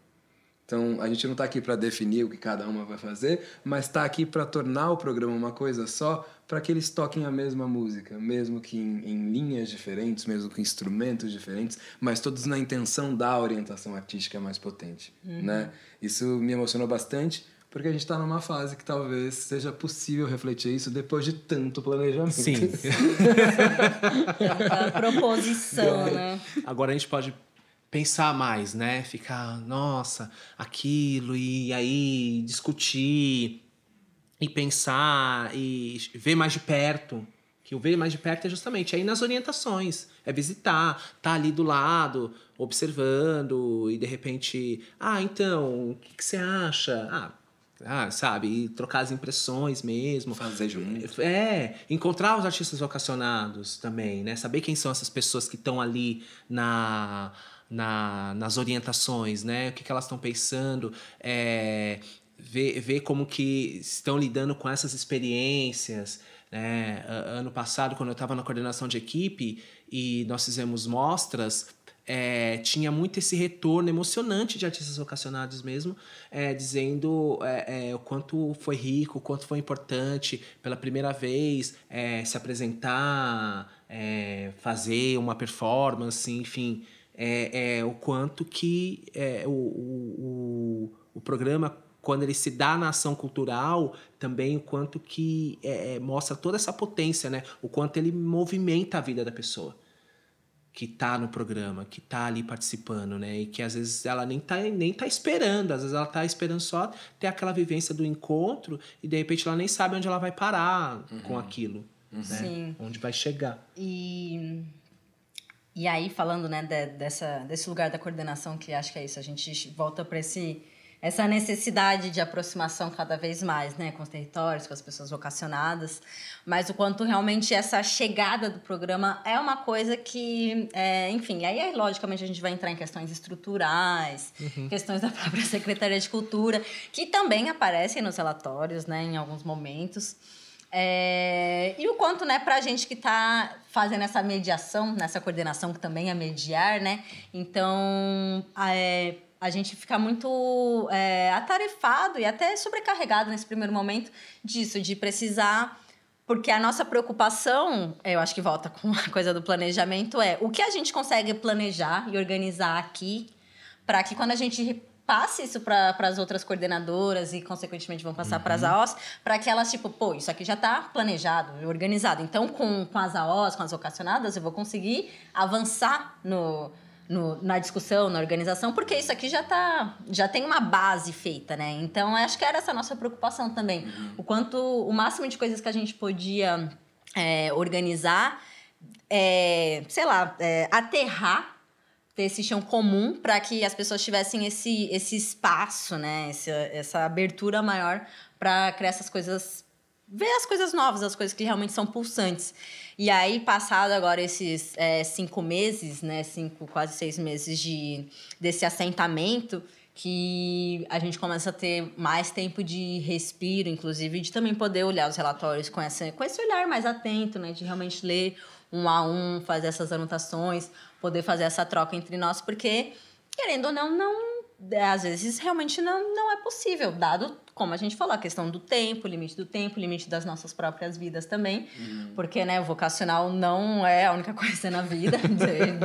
Então, a gente não está aqui para definir o que cada uma vai fazer, mas está aqui para tornar o programa uma coisa só, para que eles toquem a mesma música, mesmo que em linhas diferentes, mesmo com instrumentos diferentes, mas todos na intenção da orientação artística mais potente, né? Isso me emocionou bastante, porque a gente está numa fase que talvez seja possível refletir isso depois de tanto planejamento. Sim. Tanta proposição, né? Agora a gente pode pensar mais, né? Ficar, nossa, aquilo, e aí discutir, e pensar, e ver mais de perto. Que o ver mais de perto é justamente aí nas orientações. É visitar, tá ali do lado, observando, e de repente, então, o que você acha? Sabe? E trocar as impressões mesmo. Fazer junto. Encontrar os artistas vocacionados também, né? Saber quem são essas pessoas que estão ali nas orientações, né? O que elas estão pensando, ver como que estão lidando com essas experiências, né? Ano passado, quando eu estava na coordenação de equipe e nós fizemos mostras, tinha muito esse retorno emocionante de artistas vocacionados mesmo, dizendo o quanto foi rico, o quanto foi importante pela primeira vez se apresentar, fazer uma performance, enfim, o quanto que o programa, quando ele se dá na ação cultural, também o quanto que mostra toda essa potência, né? O quanto ele movimenta a vida da pessoa que tá no programa, que tá ali participando, né? E que às vezes ela nem tá esperando, às vezes ela tá esperando só ter aquela vivência do encontro e de repente ela nem sabe onde ela vai parar com aquilo, né? Sim. Onde vai chegar. E aí, falando, né, desse lugar da coordenação, que acho que é isso, a gente volta para essa necessidade de aproximação cada vez mais, né, com os territórios, com as pessoas vocacionadas, mas o quanto realmente essa chegada do programa é uma coisa que, enfim, aí logicamente a gente vai entrar em questões estruturais, questões da própria Secretaria de Cultura, que também aparecem nos relatórios, né, em alguns momentos. E o quanto, né, pra gente que tá fazendo essa mediação, nessa coordenação que também é mediar, né, então a gente fica muito atarefado e até sobrecarregado nesse primeiro momento disso, de precisar, porque a nossa preocupação, eu acho que volta com a coisa do planejamento, o que a gente consegue planejar e organizar aqui para que quando a gente passe isso para as outras coordenadoras e, consequentemente, vão passar para as AOs, para que elas, isso aqui já está planejado, organizado. Então, com as AOs, com as vocacionadas, eu vou conseguir avançar na discussão, na organização, porque isso aqui já tem uma base feita, né? Então, acho que era essa a nossa preocupação também. O máximo de coisas que a gente podia organizar, aterrar, ter esse chão comum para que as pessoas tivessem esse espaço, né? Essa abertura maior para criar essas coisas, ver as coisas novas, as coisas que realmente são pulsantes. E aí, passado agora esses 5 meses, né? Quase 6 meses desse assentamento, que a gente começa a ter mais tempo de respiro, inclusive, de também poder olhar os relatórios com esse olhar mais atento, né? De realmente ler um a um, fazer essas anotações, poder fazer essa troca entre nós, porque, querendo ou não às vezes realmente não é possível, dado, como a gente falou, a questão do tempo, limite das nossas próprias vidas também, porque, né, o vocacional não é a única coisa na vida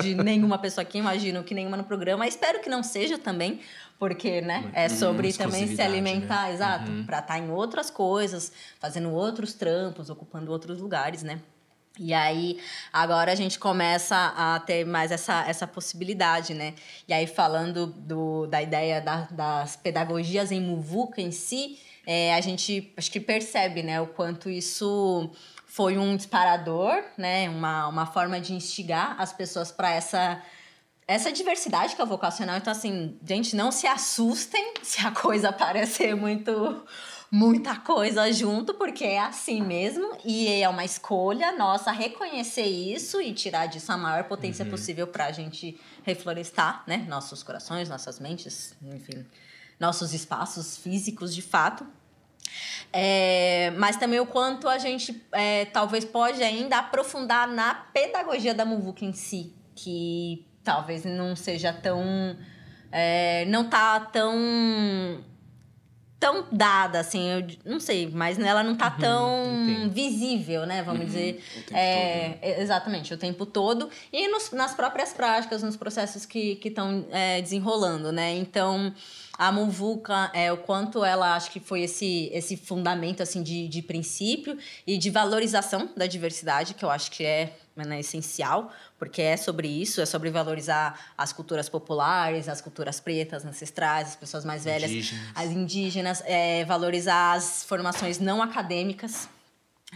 de nenhuma pessoa aqui, imagino que nenhuma no programa, espero que não seja também, porque, né, é sobre também se alimentar, né? Exato, para estar em outras coisas, fazendo outros trampos, ocupando outros lugares, né? E aí, agora a gente começa a ter mais essa possibilidade, né? E aí, falando da ideia das pedagogias em Muvuca em si, a gente acho que percebe, né, o quanto isso foi um disparador, né? Uma forma de instigar as pessoas para essa diversidade que é o vocacional. Então, assim, gente, não se assustem se a coisa parecer muito muita coisa junto, porque é assim mesmo, e é uma escolha nossa reconhecer isso e tirar disso a maior potência possível para a gente reflorestar, né? Nossos corações, nossas mentes, enfim, nossos espaços físicos de fato. Mas também o quanto a gente talvez pode ainda aprofundar na pedagogia da Muvuca em si, que talvez não seja tão... não tá tão dada, assim, eu não sei, mas ela não tá tão visível, né, vamos dizer. O tempo todo, né? Exatamente, o tempo todo. E nas próprias práticas, nos processos que estão desenrolando, né? Então, a Muvuca, o quanto ela, acho que foi esse fundamento, assim, de princípio e de valorização da diversidade, que eu acho que é, né, essencial, porque é sobre isso, é sobre valorizar as culturas populares, as culturas pretas, ancestrais, as pessoas mais velhas, as indígenas, valorizar as formações não acadêmicas,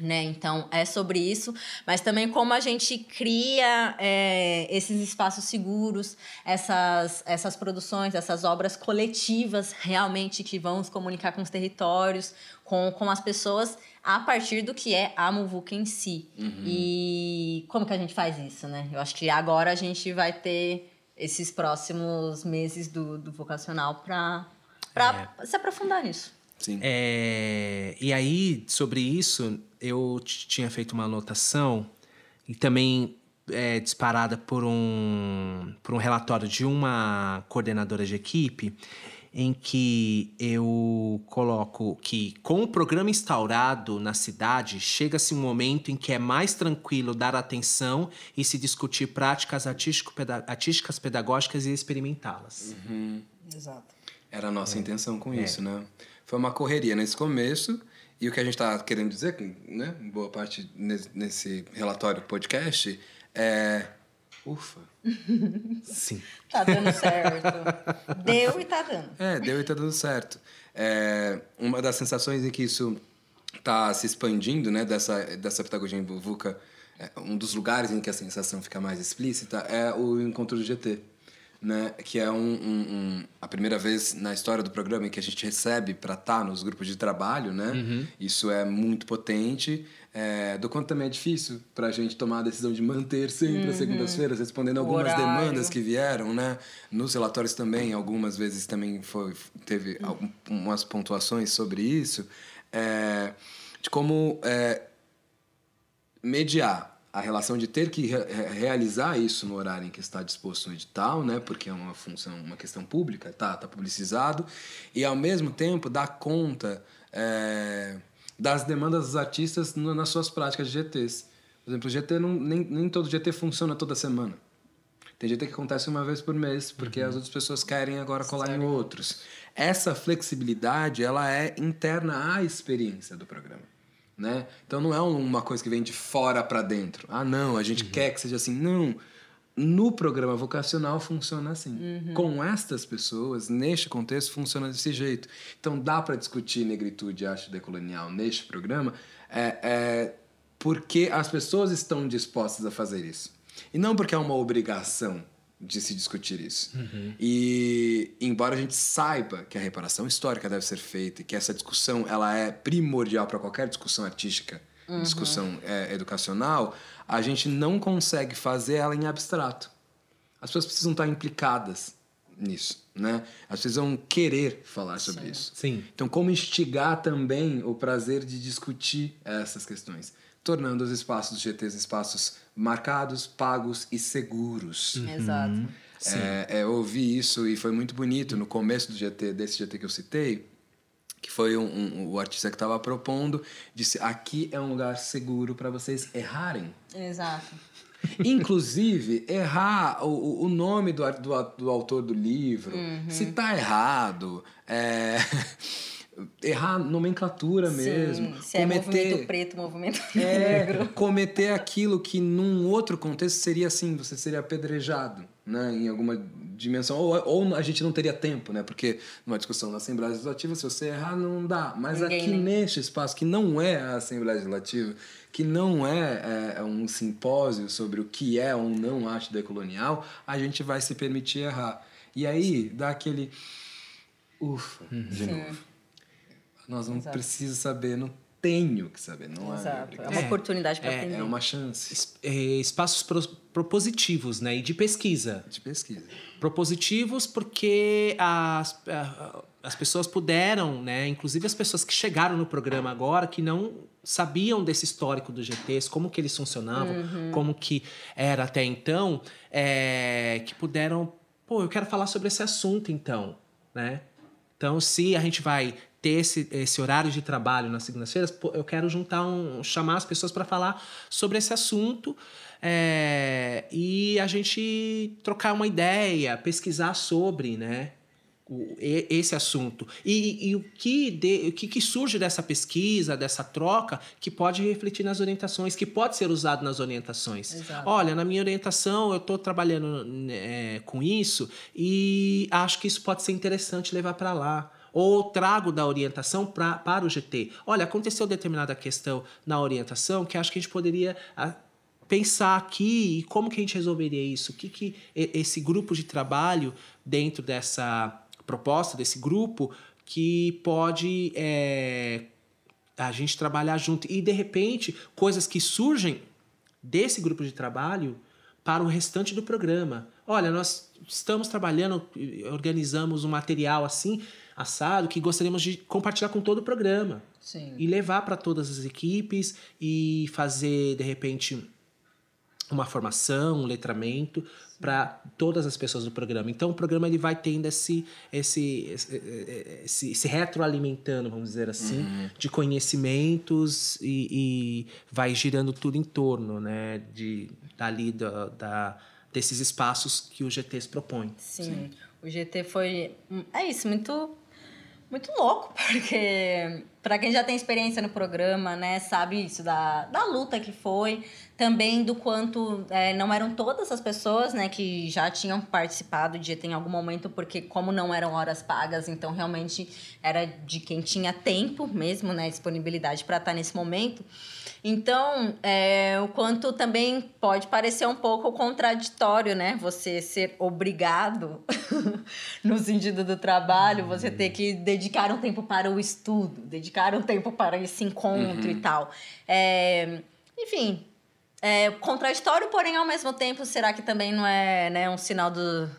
né? Então, é sobre isso, mas também como a gente cria esses espaços seguros, essas produções, essas obras coletivas realmente que vão se comunicar com os territórios, com as pessoas, a partir do que é a Muvuca em si. E como que a gente faz isso, né? Eu acho que agora a gente vai ter esses próximos meses do vocacional para se aprofundar nisso. Sim. E aí, sobre isso, eu tinha feito uma anotação e também disparada por um relatório de uma coordenadora de equipe, em que eu coloco que, com o programa instaurado na cidade, chega-se um momento em que é mais tranquilo dar atenção e se discutir práticas artísticas, pedagógicas e experimentá-las. Exato. Era a nossa intenção com isso, né? Foi uma correria nesse começo, e o que a gente está querendo dizer, né, boa parte nesse relatório podcast, ufa. Sim. Tá dando certo. Deu e tá dando. Deu e tá dando certo. Uma das sensações em que isso está se expandindo, né, dessa pedagogia em Muvuca, um dos lugares em que a sensação fica mais explícita é o encontro do GT. Né, que é a primeira vez na história do programa em que a gente recebe para estar nos grupos de trabalho, né? Isso é muito potente, do quanto também é difícil para a gente tomar a decisão de manter sempre as segundas-feiras, respondendo algumas demandas que vieram, né? Nos relatórios também, algumas vezes também teve umas pontuações sobre isso, de como mediar a relação de ter que realizar isso no horário em que está disposto no edital, né? Porque é uma função, uma questão pública, tá publicizado, e ao mesmo tempo dar conta das demandas dos artistas nas suas práticas de GTs. Por exemplo, o GT nem todo GT funciona toda semana. Tem GT que acontece uma vez por mês, porque as outras pessoas querem agora colar em outros. Essa flexibilidade, ela é interna à experiência do programa. Né? Então não é uma coisa que vem de fora para dentro. Não, a gente quer que seja assim. Não. No programa vocacional funciona assim. Com estas pessoas, neste contexto, funciona desse jeito. Então dá para discutir negritude e arte decolonial neste programa porque as pessoas estão dispostas a fazer isso. E não porque é uma obrigação de se discutir isso. E embora a gente saiba que a reparação histórica deve ser feita e que essa discussão ela é primordial para qualquer discussão artística, discussão educacional, a gente não consegue fazer ela em abstrato. As pessoas precisam estar implicadas nisso, né? Elas precisam querer falar sobre isso. Sim. Então, como instigar também o prazer de discutir essas questões, tornando os espaços dos GTs espaços marcados, pagos e seguros. Exato. Eu ouvi isso e foi muito bonito no começo do GT, desse GT que eu citei, que foi o artista que estava propondo, disse, aqui é um lugar seguro para vocês errarem. Exato. Inclusive, errar o nome do autor do livro, se tá errado, errar nomenclatura mesmo. Se é movimento preto, movimento negro. Cometer aquilo que num outro contexto seria assim, você seria apedrejado, né, em alguma dimensão, ou a gente não teria tempo, né, porque numa discussão na Assembleia Legislativa, se você errar, não dá. Mas aqui neste espaço, que não é a Assembleia Legislativa, que não é um simpósio sobre o que é ou não arte decolonial, a gente vai se permitir errar. E aí, dá aquele... Ufa, de novo. Nós não Exato. preciso saber, não tenho que saber, não é Exato. É obrigação. uma oportunidade para aprender. É uma chance Espaços propositivos, né? E de pesquisa. de pesquisa. Propositivos porque as pessoas puderam, né? Inclusive as pessoas que chegaram no programa agora, que não sabiam desse histórico dos GTs, como que eles funcionavam, como que era até então, que puderam... Pô, eu quero falar sobre esse assunto, então, né? Então, se a gente vai ter esse horário de trabalho nas segundas-feiras, pô, eu quero chamar as pessoas para falar sobre esse assunto e a gente trocar uma ideia, pesquisar sobre, né, esse assunto. E o que surge dessa pesquisa, dessa troca, que pode refletir nas orientações, que pode ser usado nas orientações. Exato. Olha, na minha orientação, eu estou trabalhando com isso e acho que isso pode ser interessante levar para lá. Ou trago da orientação para o GT. Olha, aconteceu determinada questão na orientação que acho que a gente poderia pensar aqui e como que a gente resolveria isso. O que esse grupo de trabalho, dentro dessa proposta, desse grupo, que pode a gente trabalhar junto. E, de repente, coisas que surgem desse grupo de trabalho para o restante do programa. Olha, nós estamos trabalhando, organizamos um material assim, assado, que gostaríamos de compartilhar com todo o programa. Sim. E levar para todas as equipes e fazer, de repente, uma formação, um letramento para todas as pessoas do programa. Então, o programa ele vai tendo se retroalimentando, vamos dizer assim, de conhecimentos e vai girando tudo em torno, né, desses espaços que o GTs propõe. Sim. O GT foi... É isso, muito louco, porque para quem já tem experiência no programa, né, sabe isso da luta que foi, também do quanto não eram todas as pessoas, né, que já tinham participado de GT em algum momento, porque como não eram horas pagas, então realmente era de quem tinha tempo mesmo, né, disponibilidade para estar nesse momento. Então, o quanto também pode parecer um pouco contraditório, né? Você ser obrigado, no sentido do trabalho, você ter que dedicar um tempo para o estudo, dedicar um tempo para esse encontro e tal. Enfim, contraditório, porém, ao mesmo tempo, será que também não é, né, um sinal do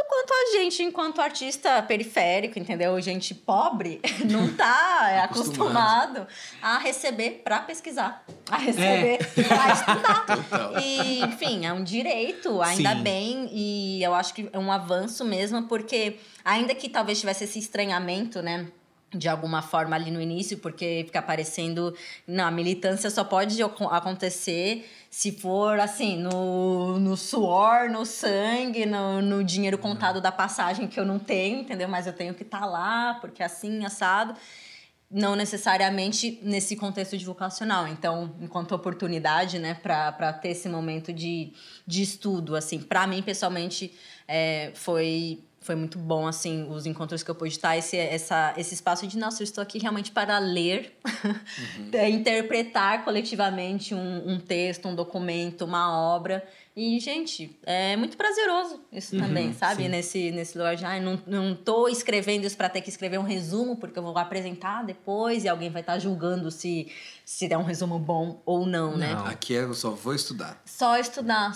quanto a gente, enquanto artista periférico, entendeu? Gente pobre, não tá acostumado a receber para pesquisar, a receber para estudar. Total. E, enfim, é um direito, ainda Sim. bem, e eu acho que é um avanço mesmo, porque ainda que talvez tivesse esse estranhamento, né, de alguma forma ali no início, porque fica parecendo... Não, a militância só pode acontecer se for, assim, no suor, no sangue, no dinheiro contado da passagem que eu não tenho, entendeu? Mas eu tenho que estar lá, porque assim, assado. Não necessariamente nesse contexto de vocacional. Então, enquanto oportunidade, né, para ter esse momento de estudo, assim, para mim, pessoalmente, foi muito bom, assim, os encontros que eu pude estar, esse espaço de, nossa, eu estou aqui realmente para ler, interpretar coletivamente um texto, um documento, uma obra. E, gente, é muito prazeroso isso também, sabe? Nesse lugar de, não tô escrevendo isso para ter que escrever um resumo, porque eu vou apresentar depois e alguém vai estar julgando se é um resumo bom ou não, né? Aqui eu só vou estudar. Só estudar.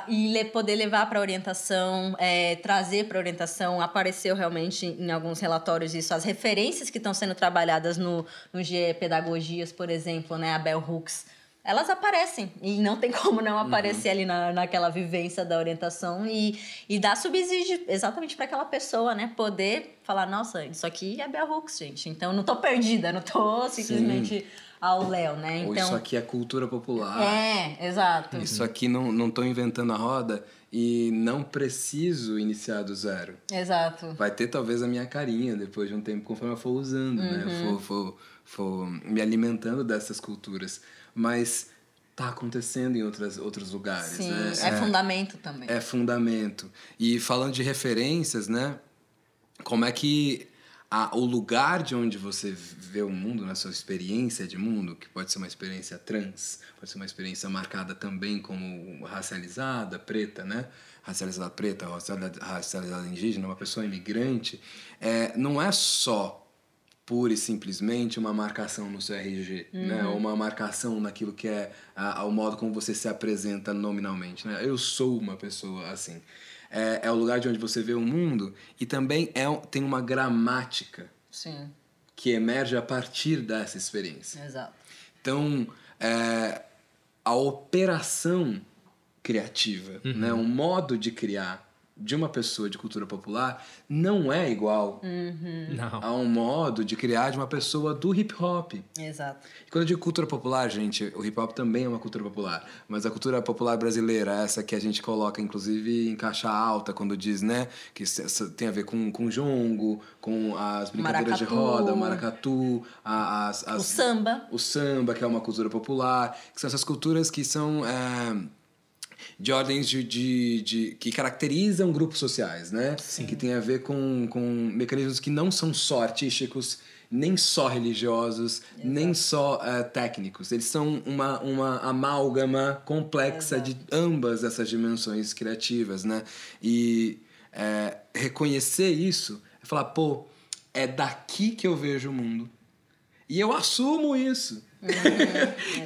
E poder levar para orientação, trazer para orientação. Apareceu realmente em alguns relatórios isso. As referências que estão sendo trabalhadas no GE Pedagogias, por exemplo, né? A Bell Hooks, elas aparecem. E não tem como não aparecer ali naquela vivência da orientação e dar subsídio exatamente para aquela pessoa, né? Poder falar, nossa, isso aqui é Bell Hooks, gente. Então, não tô perdida, não tô simplesmente... ao Léo, né? Então, ou isso aqui é cultura popular. Exato. Isso aqui não tô inventando a roda e não preciso iniciar do zero. Exato. Vai ter talvez a minha carinha depois de um tempo, conforme eu for usando, né? For me alimentando dessas culturas. Mas tá acontecendo em outros lugares, Sim, né? é fundamento também. É fundamento. E falando de referências, né? Como é que o lugar de onde você vê o mundo, na sua experiência de mundo, que pode ser uma experiência trans, pode ser uma experiência marcada também como racializada, preta, né? Racializada preta, racializada indígena, uma pessoa imigrante, não é só pura e simplesmente uma marcação no seu RG, né? Ou uma marcação naquilo que é o modo como você se apresenta nominalmente, né? Eu sou uma pessoa assim. É o lugar de onde você vê o mundo e também tem uma gramática Sim, que emerge a partir dessa experiência. exato. Então, a operação criativa, né? O modo de criar de uma pessoa de cultura popular não é igual Não. a um modo de criar de uma pessoa do hip hop. Exato. E quando eu digo cultura popular, gente, o hip hop também é uma cultura popular. Mas a cultura popular brasileira, essa que a gente coloca, inclusive, em caixa alta, quando diz, né? Que tem a ver com jongo, com as brincadeiras de roda, o maracatu, O samba. o samba, que é uma cultura popular. Que são essas culturas que são... de ordens que caracterizam grupos sociais, né? Sim. Que tem a ver com mecanismos que não são só artísticos, nem só religiosos, nem só técnicos. Eles são uma amálgama complexa de ambas essas dimensões criativas, né? E reconhecer isso é falar, pô, é daqui que eu vejo o mundo. E eu assumo isso.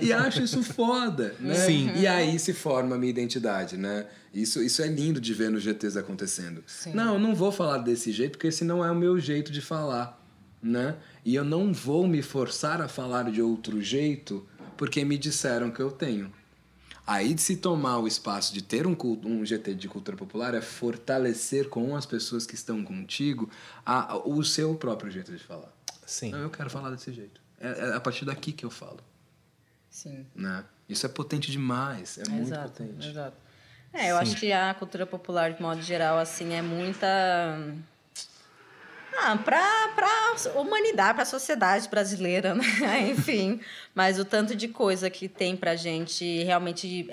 E acho isso foda, né? Sim. E aí se forma a minha identidade, né? Isso é lindo de ver nos GTs acontecendo. Sim. Não, eu não vou falar desse jeito, porque esse não é o meu jeito de falar, né? E eu não vou me forçar a falar de outro jeito, porque me disseram que eu tenho. Aí de se tomar o espaço de ter um GT de cultura popular é fortalecer com as pessoas que estão contigo o seu próprio jeito de falar. Sim. Não, eu quero falar desse jeito. É a partir daqui que eu falo. Sim. Né? Isso é potente demais. É muito Exato, potente. exato. Eu acho que a cultura popular, de modo geral, assim, é muita... pra humanidade, pra sociedade brasileira, né? Enfim. Mas o tanto de coisa que tem pra gente realmente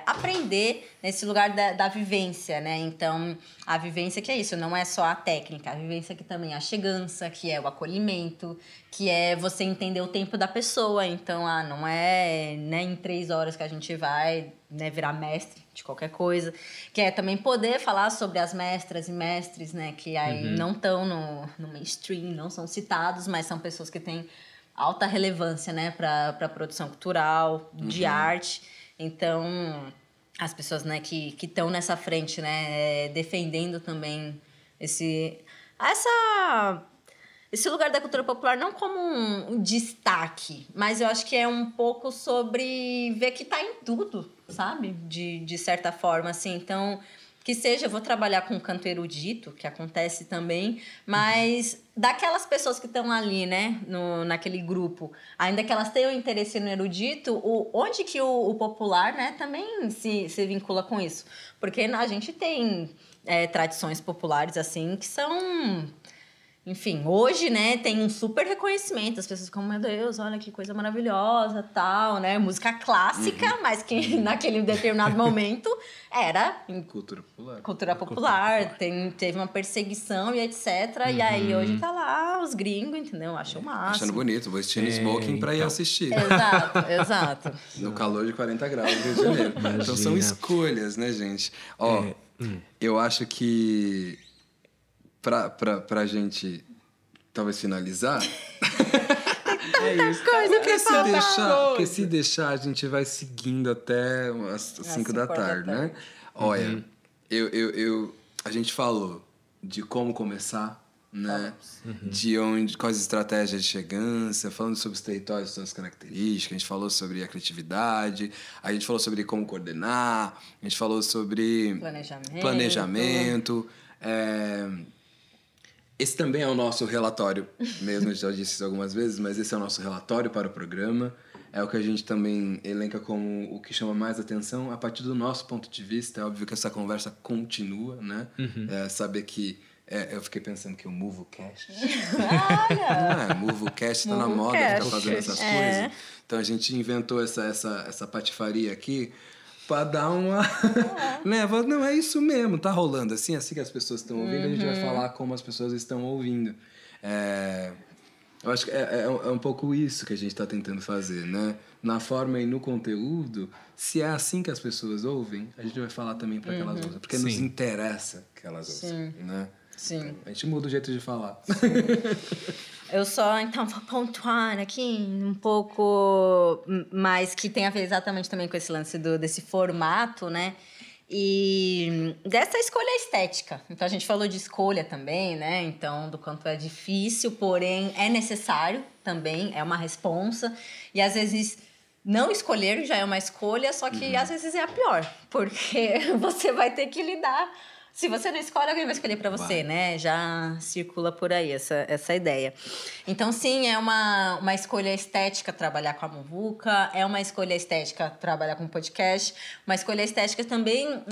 aprender nesse lugar da vivência, né? Então, a vivência que é isso, não é só a técnica. A vivência que também é a chegança, que é o acolhimento, que é você entender o tempo da pessoa. Então, não é em 3 horas que a gente vai, né, virar mestre de qualquer coisa. Que é também poder falar sobre as mestras e mestres, né? Que aí não estão no mainstream, não são citados, mas são pessoas que têm alta relevância, né, para a produção cultural, de arte. Então, as pessoas, né, que estão nessa frente, né, defendendo também esse lugar da cultura popular não como um destaque, mas eu acho que é um pouco sobre ver que tá em tudo, sabe? De certa forma, assim. Então, que seja, eu vou trabalhar com canto erudito, que acontece também, mas daquelas pessoas que estão ali, né, naquele grupo, ainda que elas tenham interesse no erudito, onde que o popular, né, também se vincula com isso? Porque a gente tem tradições populares, assim, que são... Enfim, hoje, né, tem um super reconhecimento. As pessoas ficam, meu Deus, olha que coisa maravilhosa, tal, né? Música clássica, mas que naquele determinado momento era... Cultura popular. Cultura popular. Teve uma perseguição e etc. E aí, hoje tá lá os gringos, entendeu? Acham o máximo. Achando bonito. Vou vestir smoking pra ir assistir. Exato, exato. No calor de 40 graus no Rio de Janeiro. Então são escolhas, né, gente? Ó, eu acho que... Pra gente talvez finalizar. É isso. Coisa pra Porque se deixar, a gente vai seguindo até as 5 da tarde, né? Olha, a gente falou de como começar, né? De quais estratégias de chegança, falando sobre os territórios e suas características, a gente falou sobre a criatividade, a gente falou sobre como coordenar, a gente falou sobre planejamento. Esse também é o nosso relatório, mesmo eu já disse isso algumas vezes, mas esse é o nosso relatório para o programa. É o que a gente também elenca como o que chama mais atenção. A partir do nosso ponto de vista, é óbvio que essa conversa continua, né? Saber que... eu fiquei pensando que o MovoCast... MovoCast está na moda, ficar fazendo essas coisas. Então a gente inventou essa patifaria aqui para dar uma... né? Não, é isso mesmo, tá rolando assim que as pessoas estão ouvindo, a gente vai falar como as pessoas estão ouvindo. Eu acho que é um pouco isso que a gente está tentando fazer, né? Na forma e no conteúdo, se é assim que as pessoas ouvem, a gente vai falar também para que elas ouçam, porque nos interessa que elas ouçam, né? Sim. A gente muda o jeito de falar. Eu só, então, vou pontuar aqui um pouco mais que tem a ver exatamente também com esse lance desse formato, né? E dessa escolha estética. Então, a gente falou de escolha também, né? Então, do quanto é difícil, porém é necessário também, é uma responsa. E, às vezes, não escolher já é uma escolha, só que, às vezes, é a pior. Porque você vai ter que lidar. Se você não escolhe, alguém vai escolher para você, né? Já circula por aí essa ideia. Então, sim, é uma escolha estética trabalhar com a Muvuca, é uma escolha estética trabalhar com podcast, uma escolha estética também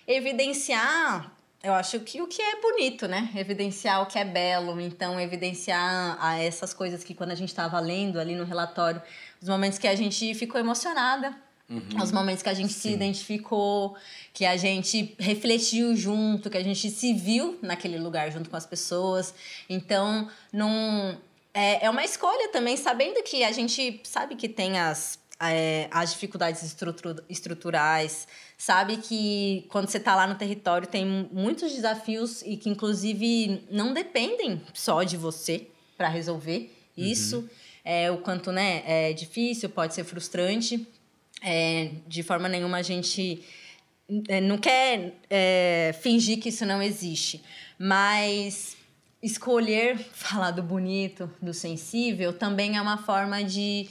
evidenciar, eu acho que o que é bonito, né? Evidenciar o que é belo. Então, evidenciar essas coisas que quando a gente estava lendo ali no relatório, os momentos que a gente ficou emocionada, os momentos que a gente se identificou, que a gente refletiu junto, que a gente se viu naquele lugar junto com as pessoas. Então, é uma escolha também, sabendo que a gente sabe que tem as dificuldades estruturais, sabe que quando você está lá no território tem muitos desafios e que, inclusive, não dependem só de você para resolver isso. O quanto, né, é difícil, pode ser frustrante. De forma nenhuma a gente não quer fingir que isso não existe, mas escolher falar do bonito, do sensível, também é uma forma de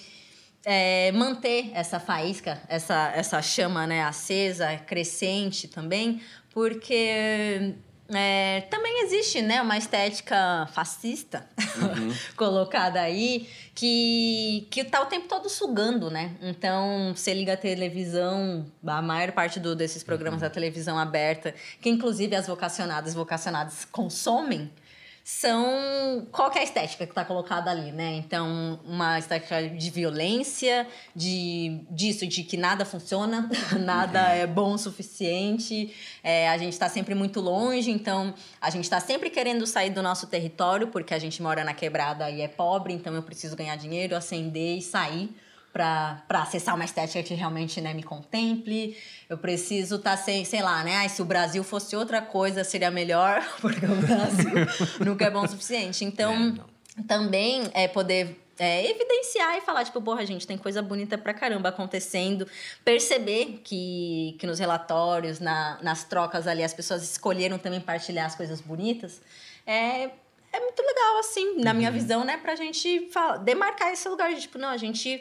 manter essa faísca, essa chama, né, acesa, crescente também, porque também existe, né, uma estética fascista colocada aí que tá o tempo todo sugando, né? Então, você liga a televisão, a maior parte desses programas da televisão aberta, que inclusive as vocacionadas consomem, são qualquer estética que está colocada ali, né? Então, uma estética de violência, de que nada funciona, nada é bom o suficiente, a gente está sempre muito longe, então a gente está sempre querendo sair do nosso território, porque a gente mora na quebrada e é pobre, então eu preciso ganhar dinheiro, ascender e sair para acessar uma estética que realmente, né, me contemple. Eu preciso estar sei lá, né? Se o Brasil fosse outra coisa, seria melhor, porque o Brasil nunca é bom o suficiente. Então, também poder evidenciar e falar, tipo, porra, gente, tem coisa bonita pra caramba acontecendo. Perceber que nos relatórios, nas trocas ali, as pessoas escolheram também partilhar as coisas bonitas. É muito legal, assim, na minha visão, né? Pra gente demarcar esse lugar de, tipo, não, a gente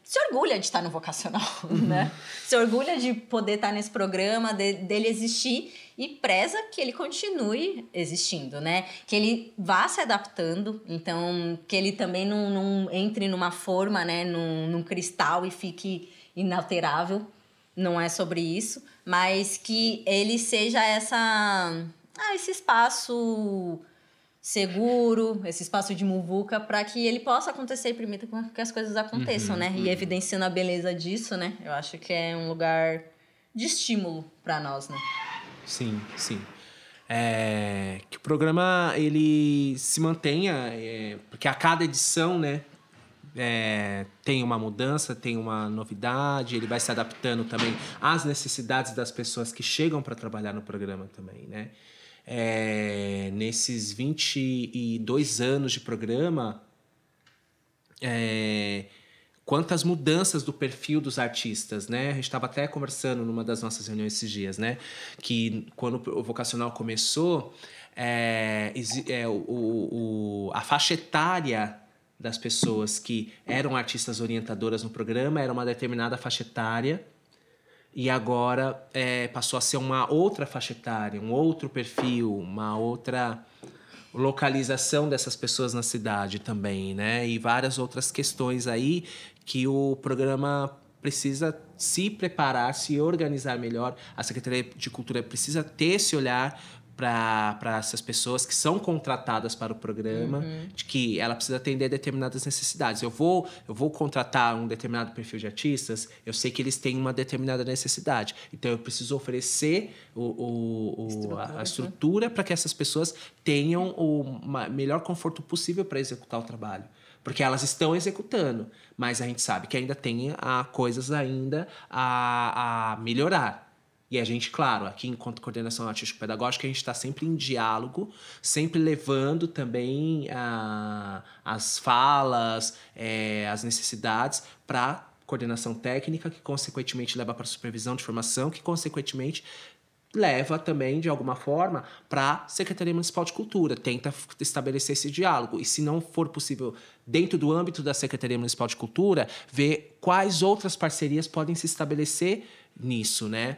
se orgulha de estar no vocacional, né? Se orgulha de poder estar nesse programa, dele existir e preza que ele continue existindo, né? Que ele vá se adaptando, então que ele também não entre numa forma, né? Num cristal e fique inalterável. Não é sobre isso, mas que ele seja esse espaço seguro, esse espaço de muvuca, para que ele possa acontecer e permita que as coisas aconteçam, né? E evidenciando a beleza disso, né? Eu acho que é um lugar de estímulo para nós, né? Sim, sim. Que o programa ele se mantenha, porque a cada edição, né, tem uma mudança, tem uma novidade, ele vai se adaptando também às necessidades das pessoas que chegam para trabalhar no programa também, né? Nesses 22 anos de programa, quantas mudanças do perfil dos artistas, né? A gente estava até conversando numa das nossas reuniões esses dias, né? Que quando o Vocacional começou, a faixa etária das pessoas que eram artistas orientadoras no programa era uma determinada faixa etária. E agora passou a ser uma outra faixa etária, um outro perfil, uma outra localização dessas pessoas na cidade também, né? E várias outras questões aí que o programa precisa se preparar, se organizar melhor. A Secretaria de Cultura precisa ter esse olhar para essas pessoas que são contratadas para o programa, de que ela precisa atender determinadas necessidades. Eu vou contratar um determinado perfil de artistas, eu sei que eles têm uma determinada necessidade. Então, eu preciso oferecer a estrutura para que essas pessoas tenham o melhor conforto possível para executar o trabalho. Porque elas estão executando, mas a gente sabe que ainda tem coisas ainda a melhorar. E a gente, claro, aqui enquanto coordenação artístico-pedagógica, a gente está sempre em diálogo, sempre levando também as falas, as necessidades para coordenação técnica, que consequentemente leva para a supervisão de formação, que consequentemente leva também, de alguma forma, para a Secretaria Municipal de Cultura, tenta estabelecer esse diálogo. E se não for possível, dentro do âmbito da Secretaria Municipal de Cultura, ver quais outras parcerias podem se estabelecer nisso, né?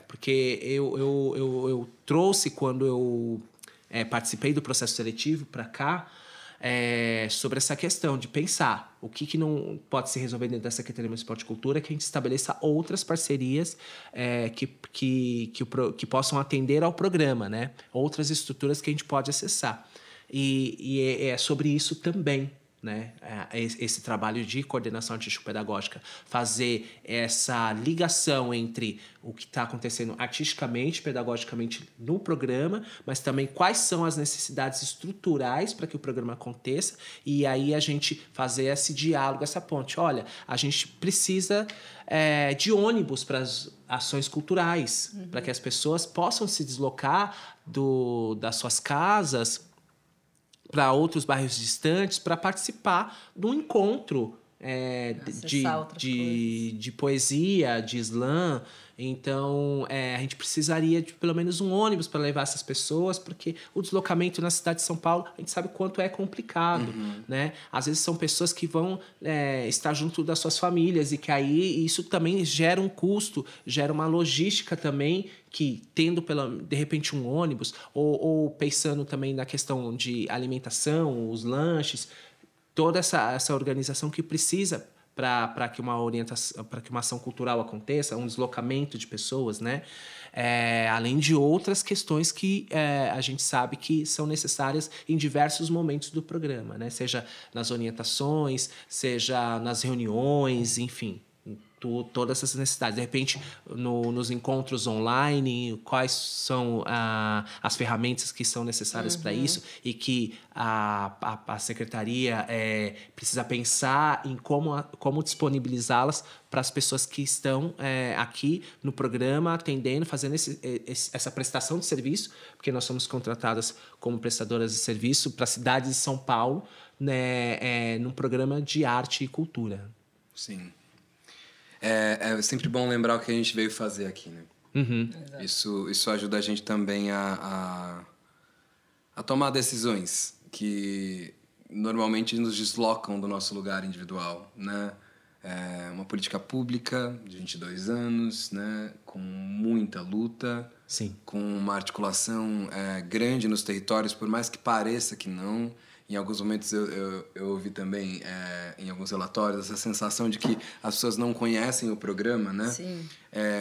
Porque eu trouxe, quando eu participei do processo seletivo para cá, sobre essa questão de pensar o que não pode ser resolvido dentro da Secretaria Municipal de Cultura, que a gente estabeleça outras parcerias que possam atender ao programa, né? Outras estruturas que a gente pode acessar. E é sobre isso também, né? Esse trabalho de coordenação artístico-pedagógica, fazer essa ligação entre o que está acontecendo artisticamente, pedagogicamente no programa, mas também quais são as necessidades estruturais para que o programa aconteça, e aí a gente fazer esse diálogo, essa ponte. Olha, a gente precisa de ônibus para as ações culturais, para que as pessoas possam se deslocar das suas casas para outros bairros distantes, para participar de um encontro de poesia, de slam. Então, a gente precisaria de pelo menos um ônibus para levar essas pessoas, porque o deslocamento na cidade de São Paulo, a gente sabe quanto é complicado, né? Às vezes são pessoas que vão estar junto das suas famílias, e que aí isso também gera um custo, gera uma logística também, que tendo, de repente, um ônibus, ou pensando também na questão de alimentação, os lanches, toda essa organização que precisa para que uma orientação, para que uma ação cultural aconteça, um deslocamento de pessoas, né? Além de outras questões que a gente sabe que são necessárias em diversos momentos do programa, né? Seja nas orientações, seja nas reuniões, enfim. Todas essas necessidades. De repente, nos encontros online, quais são as ferramentas que são necessárias para isso, e que a secretaria precisa pensar em como disponibilizá-las para as pessoas que estão aqui no programa, atendendo, fazendo essa prestação de serviço, porque nós somos contratadas como prestadoras de serviço para a cidade de São Paulo, né, num programa de arte e cultura. Sim. É sempre bom lembrar o que a gente veio fazer aqui, né? Isso ajuda a gente também a tomar decisões que normalmente nos deslocam do nosso lugar individual, né? Uma política pública de 22 anos, né? Com muita luta, sim, com uma articulação grande nos territórios, por mais que pareça que não. Em alguns momentos eu ouvi também, em alguns relatórios, essa sensação de que as pessoas não conhecem o programa, né? Sim.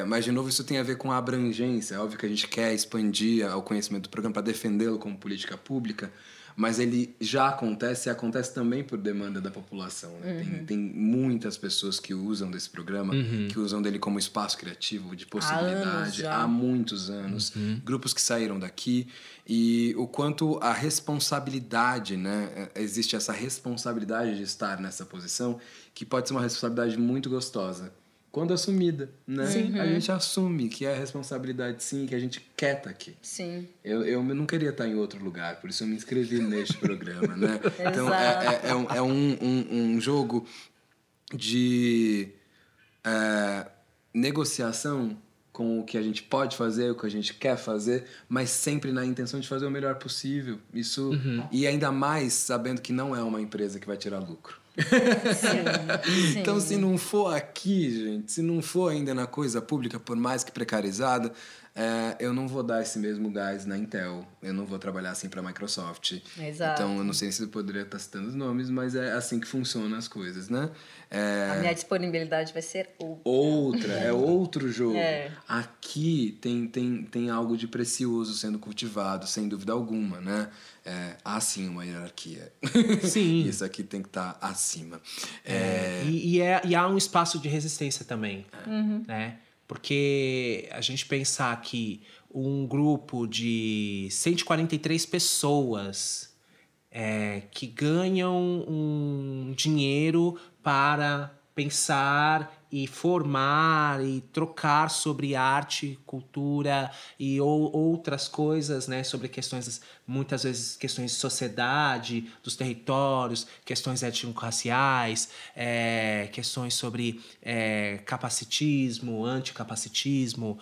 Mas, de novo, isso tem a ver com a abrangência. É óbvio que a gente quer expandir o conhecimento do programa para defendê-lo como política pública, mas ele já acontece e acontece também por demanda da população, né? Tem muitas pessoas que usam desse programa, que usam dele como espaço criativo, de possibilidade, há muitos anos. Grupos que saíram daqui, e o quanto a responsabilidade, né? Existe essa responsabilidade de estar nessa posição, que pode ser uma responsabilidade muito gostosa. Quando assumida, né? A gente assume que é a responsabilidade, sim, que a gente quer estar aqui. Sim. Eu não queria estar em outro lugar, por isso eu me inscrevi neste programa, né? Então, é um jogo de negociação com o que a gente pode fazer, o que a gente quer fazer, mas sempre na intenção de fazer o melhor possível. Isso, e ainda mais sabendo que não é uma empresa que vai tirar lucro. Sim. Então, se não for aqui, gente, se não for ainda na coisa pública, por mais que precarizada, eu não vou dar esse mesmo gás na Intel, eu não vou trabalhar assim para a Microsoft. Exato. Então, eu não sei se eu poderia estar citando os nomes, mas é assim que funcionam as coisas, né? A minha disponibilidade vai ser é outro jogo. Aqui tem algo de precioso sendo cultivado, sem dúvida alguma, né? Há sim uma hierarquia. Sim. Isso aqui tem que estar acima. E há um espaço de resistência também, né? Porque a gente pensar que um grupo de 143 pessoas que ganham um dinheiro para pensar e formar e trocar sobre arte, cultura e outras coisas, né, sobre questões, muitas vezes questões de sociedade, dos territórios, questões étnico-raciais, questões sobre capacitismo, anticapacitismo,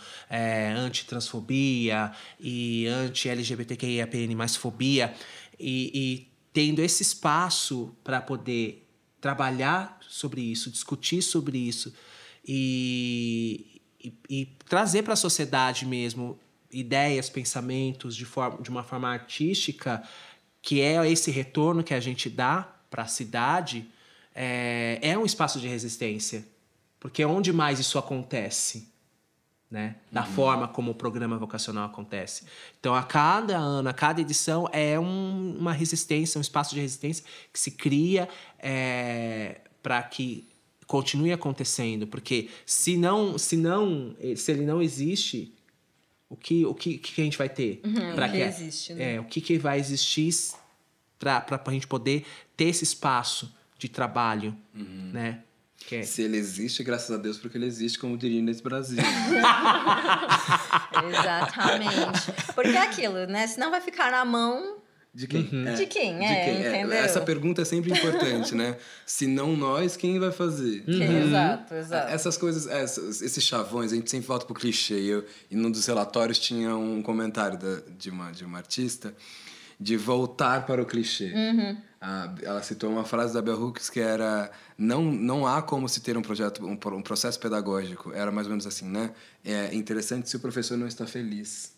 antitransfobia e anti-LGBTQIAPN+, fobia, e tendo esse espaço para poder trabalhar sobre isso, discutir sobre isso e trazer para a sociedade mesmo ideias, pensamentos de uma forma artística, que é esse retorno que a gente dá para a cidade, é um espaço de resistência. Porque onde mais isso acontece? Né? Da forma como o programa vocacional acontece. Então, a cada ano, a cada edição, é uma resistência, um espaço de resistência que se cria para que continue acontecendo. Porque se ele não existe, o que a gente vai ter? Existe, né? O que vai existir para a gente poder ter esse espaço de trabalho, né? Se ele existe, graças a Deus, porque ele existe, como diria nesse Brasil. Exatamente. Porque é aquilo, né? Senão vai ficar na mão... De quem? De quem, entendeu? Essa pergunta é sempre importante, né? Se não nós, quem vai fazer? Exato. Essas coisas, esses chavões, a gente sempre volta pro clichê. E num dos relatórios tinha um comentário de uma artista de voltar para o clichê. Ela citou uma frase da Bell Hooks que era: não há como se ter um processo pedagógico. Era mais ou menos assim, né? É interessante se o professor não está feliz.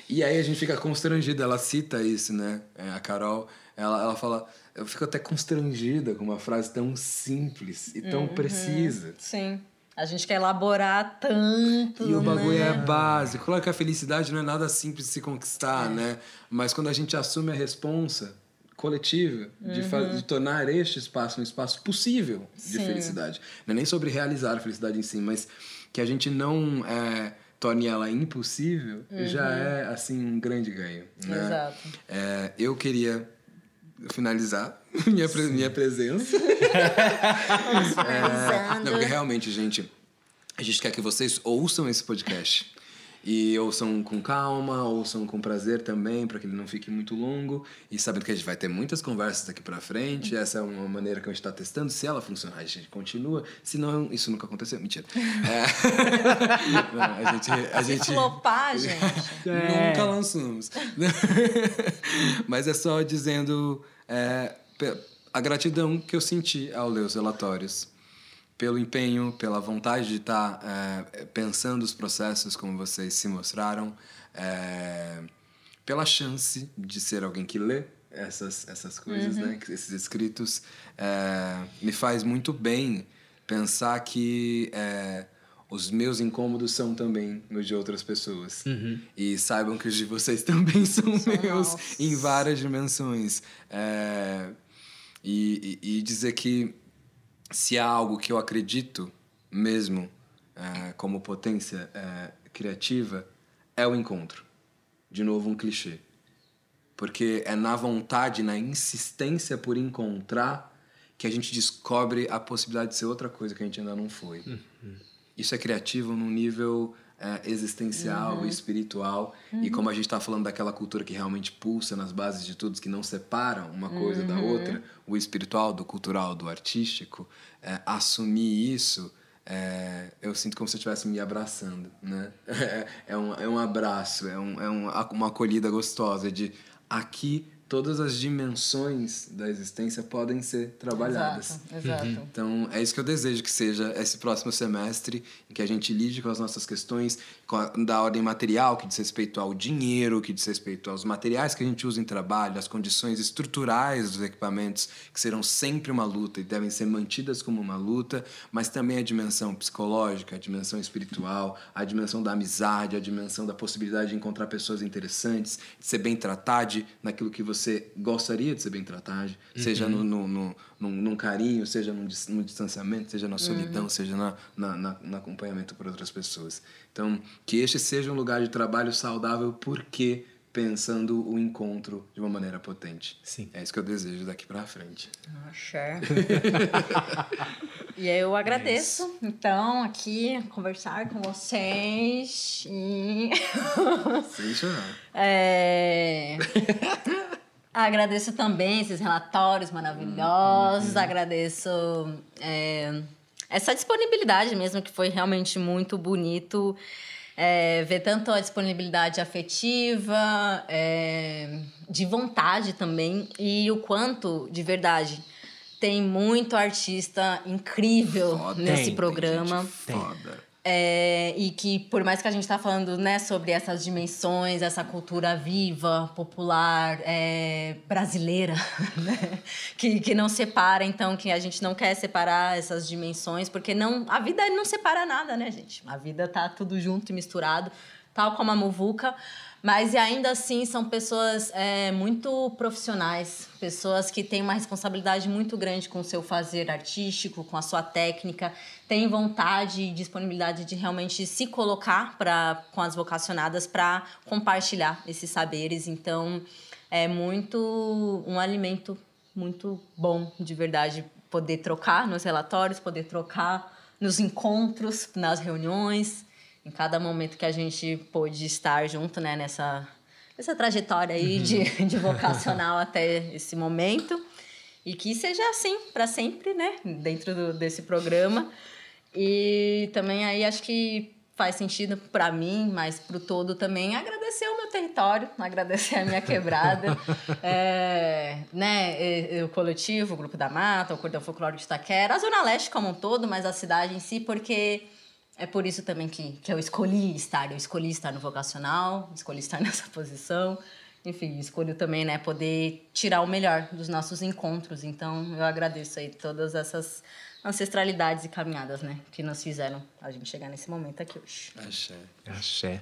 E aí a gente fica constrangida. Ela cita isso, né? A Carol, ela fala: eu fico até constrangida com uma frase tão simples e tão precisa. Sim. A gente quer elaborar tanto, e o bagulho né? é básico. Claro que a felicidade não é nada simples de se conquistar, né? Mas quando a gente assume a responsa coletiva de tornar este espaço um espaço possível de felicidade. Não é nem sobre realizar a felicidade em si, mas que a gente não torne ela impossível, já é, assim, um grande ganho. Né? Exato. Eu queria finalizar minha presença. Não, porque realmente, a gente quer que vocês ouçam esse podcast. E ouçam com calma, ouçam com prazer também, para que ele não fique muito longo. E sabendo que a gente vai ter muitas conversas daqui para frente. Essa é uma maneira que a gente está testando. Se ela funcionar, a gente continua. Se não, isso nunca aconteceu. Mentira. Não, a gente flopar, gente. Nunca lançamos. Mas é só dizendo a gratidão que eu senti ao ler os relatórios. Pelo empenho, pela vontade de estar pensando os processos como vocês se mostraram, pela chance de ser alguém que lê essas coisas, né? Esses escritos. Me faz muito bem pensar que os meus incômodos são também os de outras pessoas. E saibam que os de vocês também são meus em várias dimensões. E dizer que se há algo que eu acredito mesmo como potência criativa, é o encontro. De novo, um clichê. Porque é na vontade, na insistência por encontrar, que a gente descobre a possibilidade de ser outra coisa que a gente ainda não foi. Isso é criativo num nível existencial e espiritual. E como a gente está falando daquela cultura que realmente pulsa nas bases de tudo, que não separam uma coisa da outra, o espiritual do cultural, do artístico, assumir isso, eu sinto como se eu estivesse me abraçando, né? É um abraço, uma acolhida gostosa de aqui todas as dimensões da existência podem ser trabalhadas. Exato. Então, é isso que eu desejo que seja esse próximo semestre, em que a gente lide com as nossas questões da ordem material, que diz respeito ao dinheiro, que diz respeito aos materiais que a gente usa em trabalho, as condições estruturais dos equipamentos, que serão sempre uma luta e devem ser mantidas como uma luta, mas também a dimensão psicológica, a dimensão espiritual, a dimensão da amizade, a dimensão da possibilidade de encontrar pessoas interessantes, de ser bem tratado naquilo que você gostaria de ser bem tratado, seja num carinho, seja num distanciamento, seja na solidão, seja no acompanhamento por outras pessoas. Então, que este seja um lugar de trabalho saudável porque pensando o encontro de uma maneira potente. Sim. É isso que eu desejo daqui pra frente. Axé. E eu agradeço, então, aqui, conversar com vocês. E... Sem chorar. Agradeço também esses relatórios maravilhosos. Agradeço essa disponibilidade mesmo, que foi realmente muito bonito. Ver tanto a disponibilidade afetiva, de vontade também, e o quanto, de verdade, tem muito artista incrível nesse programa. Tem gente foda. E que, por mais que a gente tá falando, né, sobre essas dimensões, essa cultura viva, popular, brasileira, né, que não separa, então, que a gente não quer separar essas dimensões, porque a vida não separa nada, né, gente? A vida tá tudo junto e misturado, tal como a muvuca. Mas ainda assim são pessoas muito profissionais, pessoas que têm uma responsabilidade muito grande com o seu fazer artístico, com a sua técnica, têm vontade e disponibilidade de realmente se colocar com as vocacionadas para compartilhar esses saberes. Então, é muito um alimento muito bom, de verdade, poder trocar nos relatórios, poder trocar nos encontros, nas reuniões, em cada momento que a gente pôde estar junto, né, nessa trajetória aí de vocacional até esse momento. E que seja assim para sempre, né, dentro desse programa. E também aí acho que faz sentido para mim, mas para o todo também, agradecer o meu território, agradecer a minha quebrada, né, o coletivo, o Grupo da Mata, o Cordão Folclórico de Itaquera, a Zona Leste como um todo, mas a cidade em si, porque... É por isso também que eu escolhi estar. Eu escolhi estar no vocacional, escolhi estar nessa posição. Enfim, escolho também, né, poder tirar o melhor dos nossos encontros. Então, eu agradeço aí todas essas ancestralidades e caminhadas, né, que nos fizeram a gente chegar nesse momento aqui hoje. Axé.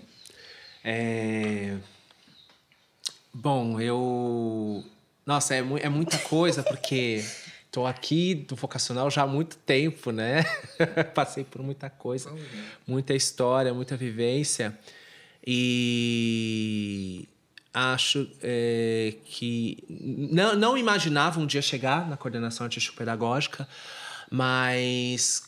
Bom, Nossa, é muita coisa, porque... Estou aqui do vocacional já há muito tempo, né? Passei por muita coisa, muita história, muita vivência. E acho que... Não imaginava um dia chegar na coordenação artístico-pedagógica, mas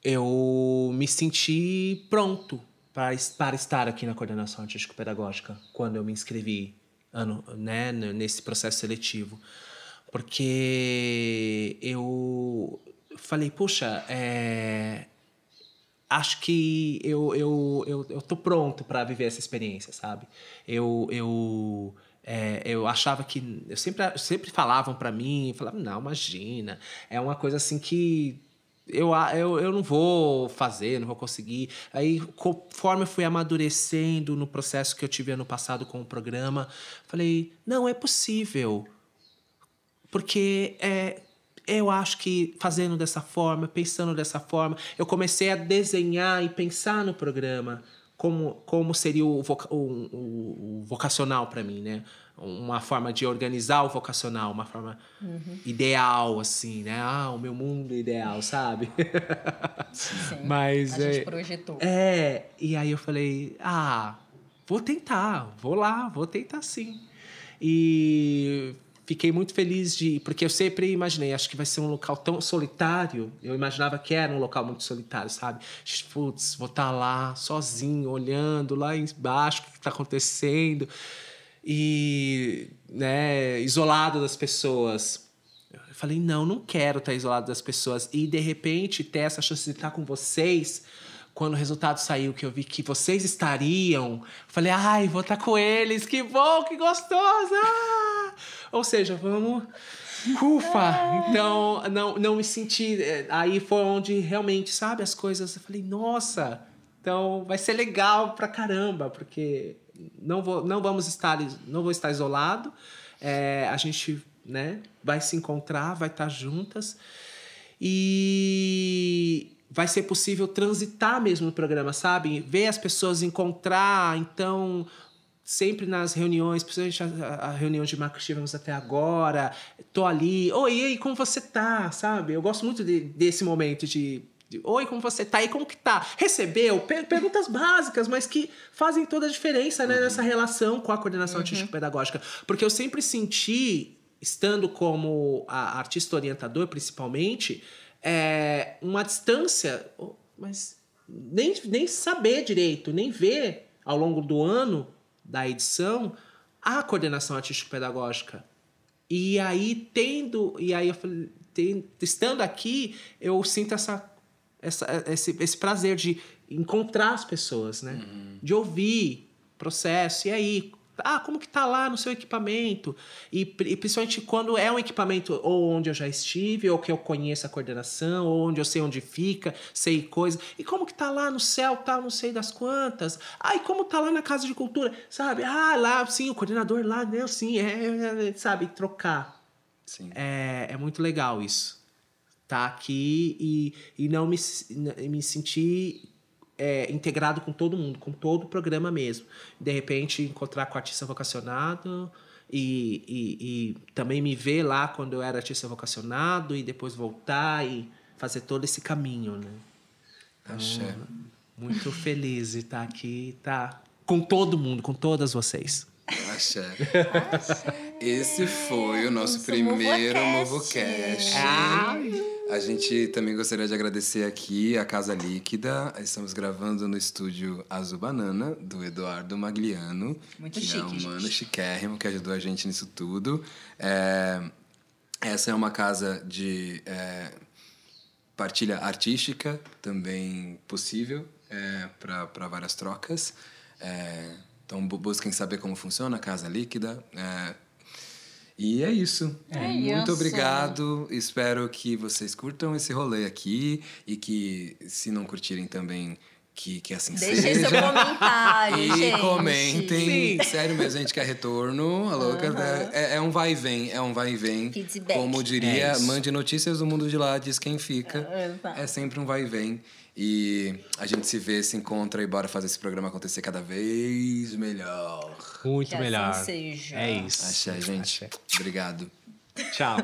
eu me senti pronto para estar aqui na coordenação artístico-pedagógica quando eu me inscrevi nesse processo seletivo. Porque eu falei, puxa, acho que eu tô pronto para viver essa experiência, sabe? Eu achava que... sempre falavam para mim, falavam, não, imagina, é uma coisa assim que eu não vou fazer, não vou conseguir. Aí, conforme eu fui amadurecendo no processo que eu tive ano passado com o programa, falei, não, é possível. Porque eu acho que fazendo dessa forma, pensando dessa forma, eu comecei a desenhar e pensar no programa como seria o vocacional para mim, né? Uma forma de organizar o vocacional, uma forma ideal, assim, né? O meu mundo ideal, sabe? Sim, Mas, a gente projetou. E aí eu falei, vou tentar, vou tentar sim. E... fiquei muito feliz porque eu sempre imaginei, acho que vai ser um local tão solitário. Eu imaginava que era um local muito solitário, sabe? Putz, vou estar lá sozinho, olhando lá embaixo o que está acontecendo. E, né, isolado das pessoas. Eu falei, não quero estar isolado das pessoas. E, de repente, ter essa chance de estar com vocês... Quando o resultado saiu, que eu vi que vocês estariam, falei, vou estar com eles, que bom, que gostoso! Ou seja, vamos... Ufa! Então, não me senti... Aí foi onde realmente, sabe, as coisas... Eu falei, nossa! Então, vai ser legal pra caramba, porque não vou estar isolado. A gente, né, vai se encontrar, vai estar juntas. E... vai ser possível transitar mesmo no programa, sabe? Ver as pessoas encontrar. Então, sempre nas reuniões, principalmente a reunião de marketing que tivemos até agora, tô ali, oi, e aí, como você tá, sabe? Eu gosto muito desse momento de Oi, como você tá? E como que tá? Recebeu? Perguntas básicas, mas que fazem toda a diferença, né, nessa relação com a coordenação artístico-pedagógica. Porque eu sempre senti, estando como artista orientador, principalmente, uma distância, mas nem saber direito, nem ver ao longo do ano da edição a coordenação artístico-pedagógica. E aí, eu falei, estando aqui, eu sinto esse prazer de encontrar as pessoas, né? De ouvir processo. E aí, como que tá lá no seu equipamento? E principalmente quando é um equipamento ou onde eu já estive, ou que eu conheço a coordenação, ou onde eu sei onde fica, sei coisa. E como que tá lá no céu, tal, não sei das quantas. E como tá lá na Casa de Cultura, sabe? Lá, sim, o coordenador lá, né? Sim, sabe? Trocar. Sim. É muito legal isso. Tá aqui e não me sentir integrado com todo mundo, com todo o programa mesmo. De repente, encontrar com o artista vocacionado e também me ver lá quando eu era artista vocacionado e depois voltar e fazer todo esse caminho, né? Então, muito feliz de estar aqui, tá com todo mundo, com todas vocês. Axé. Esse foi o nosso primeiro MovoCast. A gente também gostaria de agradecer aqui a Casa Líquida. Estamos gravando no estúdio Azul Banana, do Eduardo Magliano. Muito que chique, é um mano chiquérrimo que ajudou a gente nisso tudo. Essa é uma casa de partilha artística, também possível para várias trocas. Então, busquem saber como funciona a Casa Líquida. E é isso. Muito obrigado. Espero que vocês curtam esse rolê aqui. E que, se não curtirem também, que assim seja. Deixem seu comentário, gente. E comentem. Sim. Sério mesmo, a gente quer retorno. A louca, é um vai e vem. É um vai e vem. Feedback. Como diria, mande notícias do mundo de lá, diz quem fica. É sempre um vai e vem. E a gente se encontra e bora fazer esse programa acontecer cada vez melhor. Muito Que melhor. assim seja. É isso. Axé, gente. Obrigado. Tchau.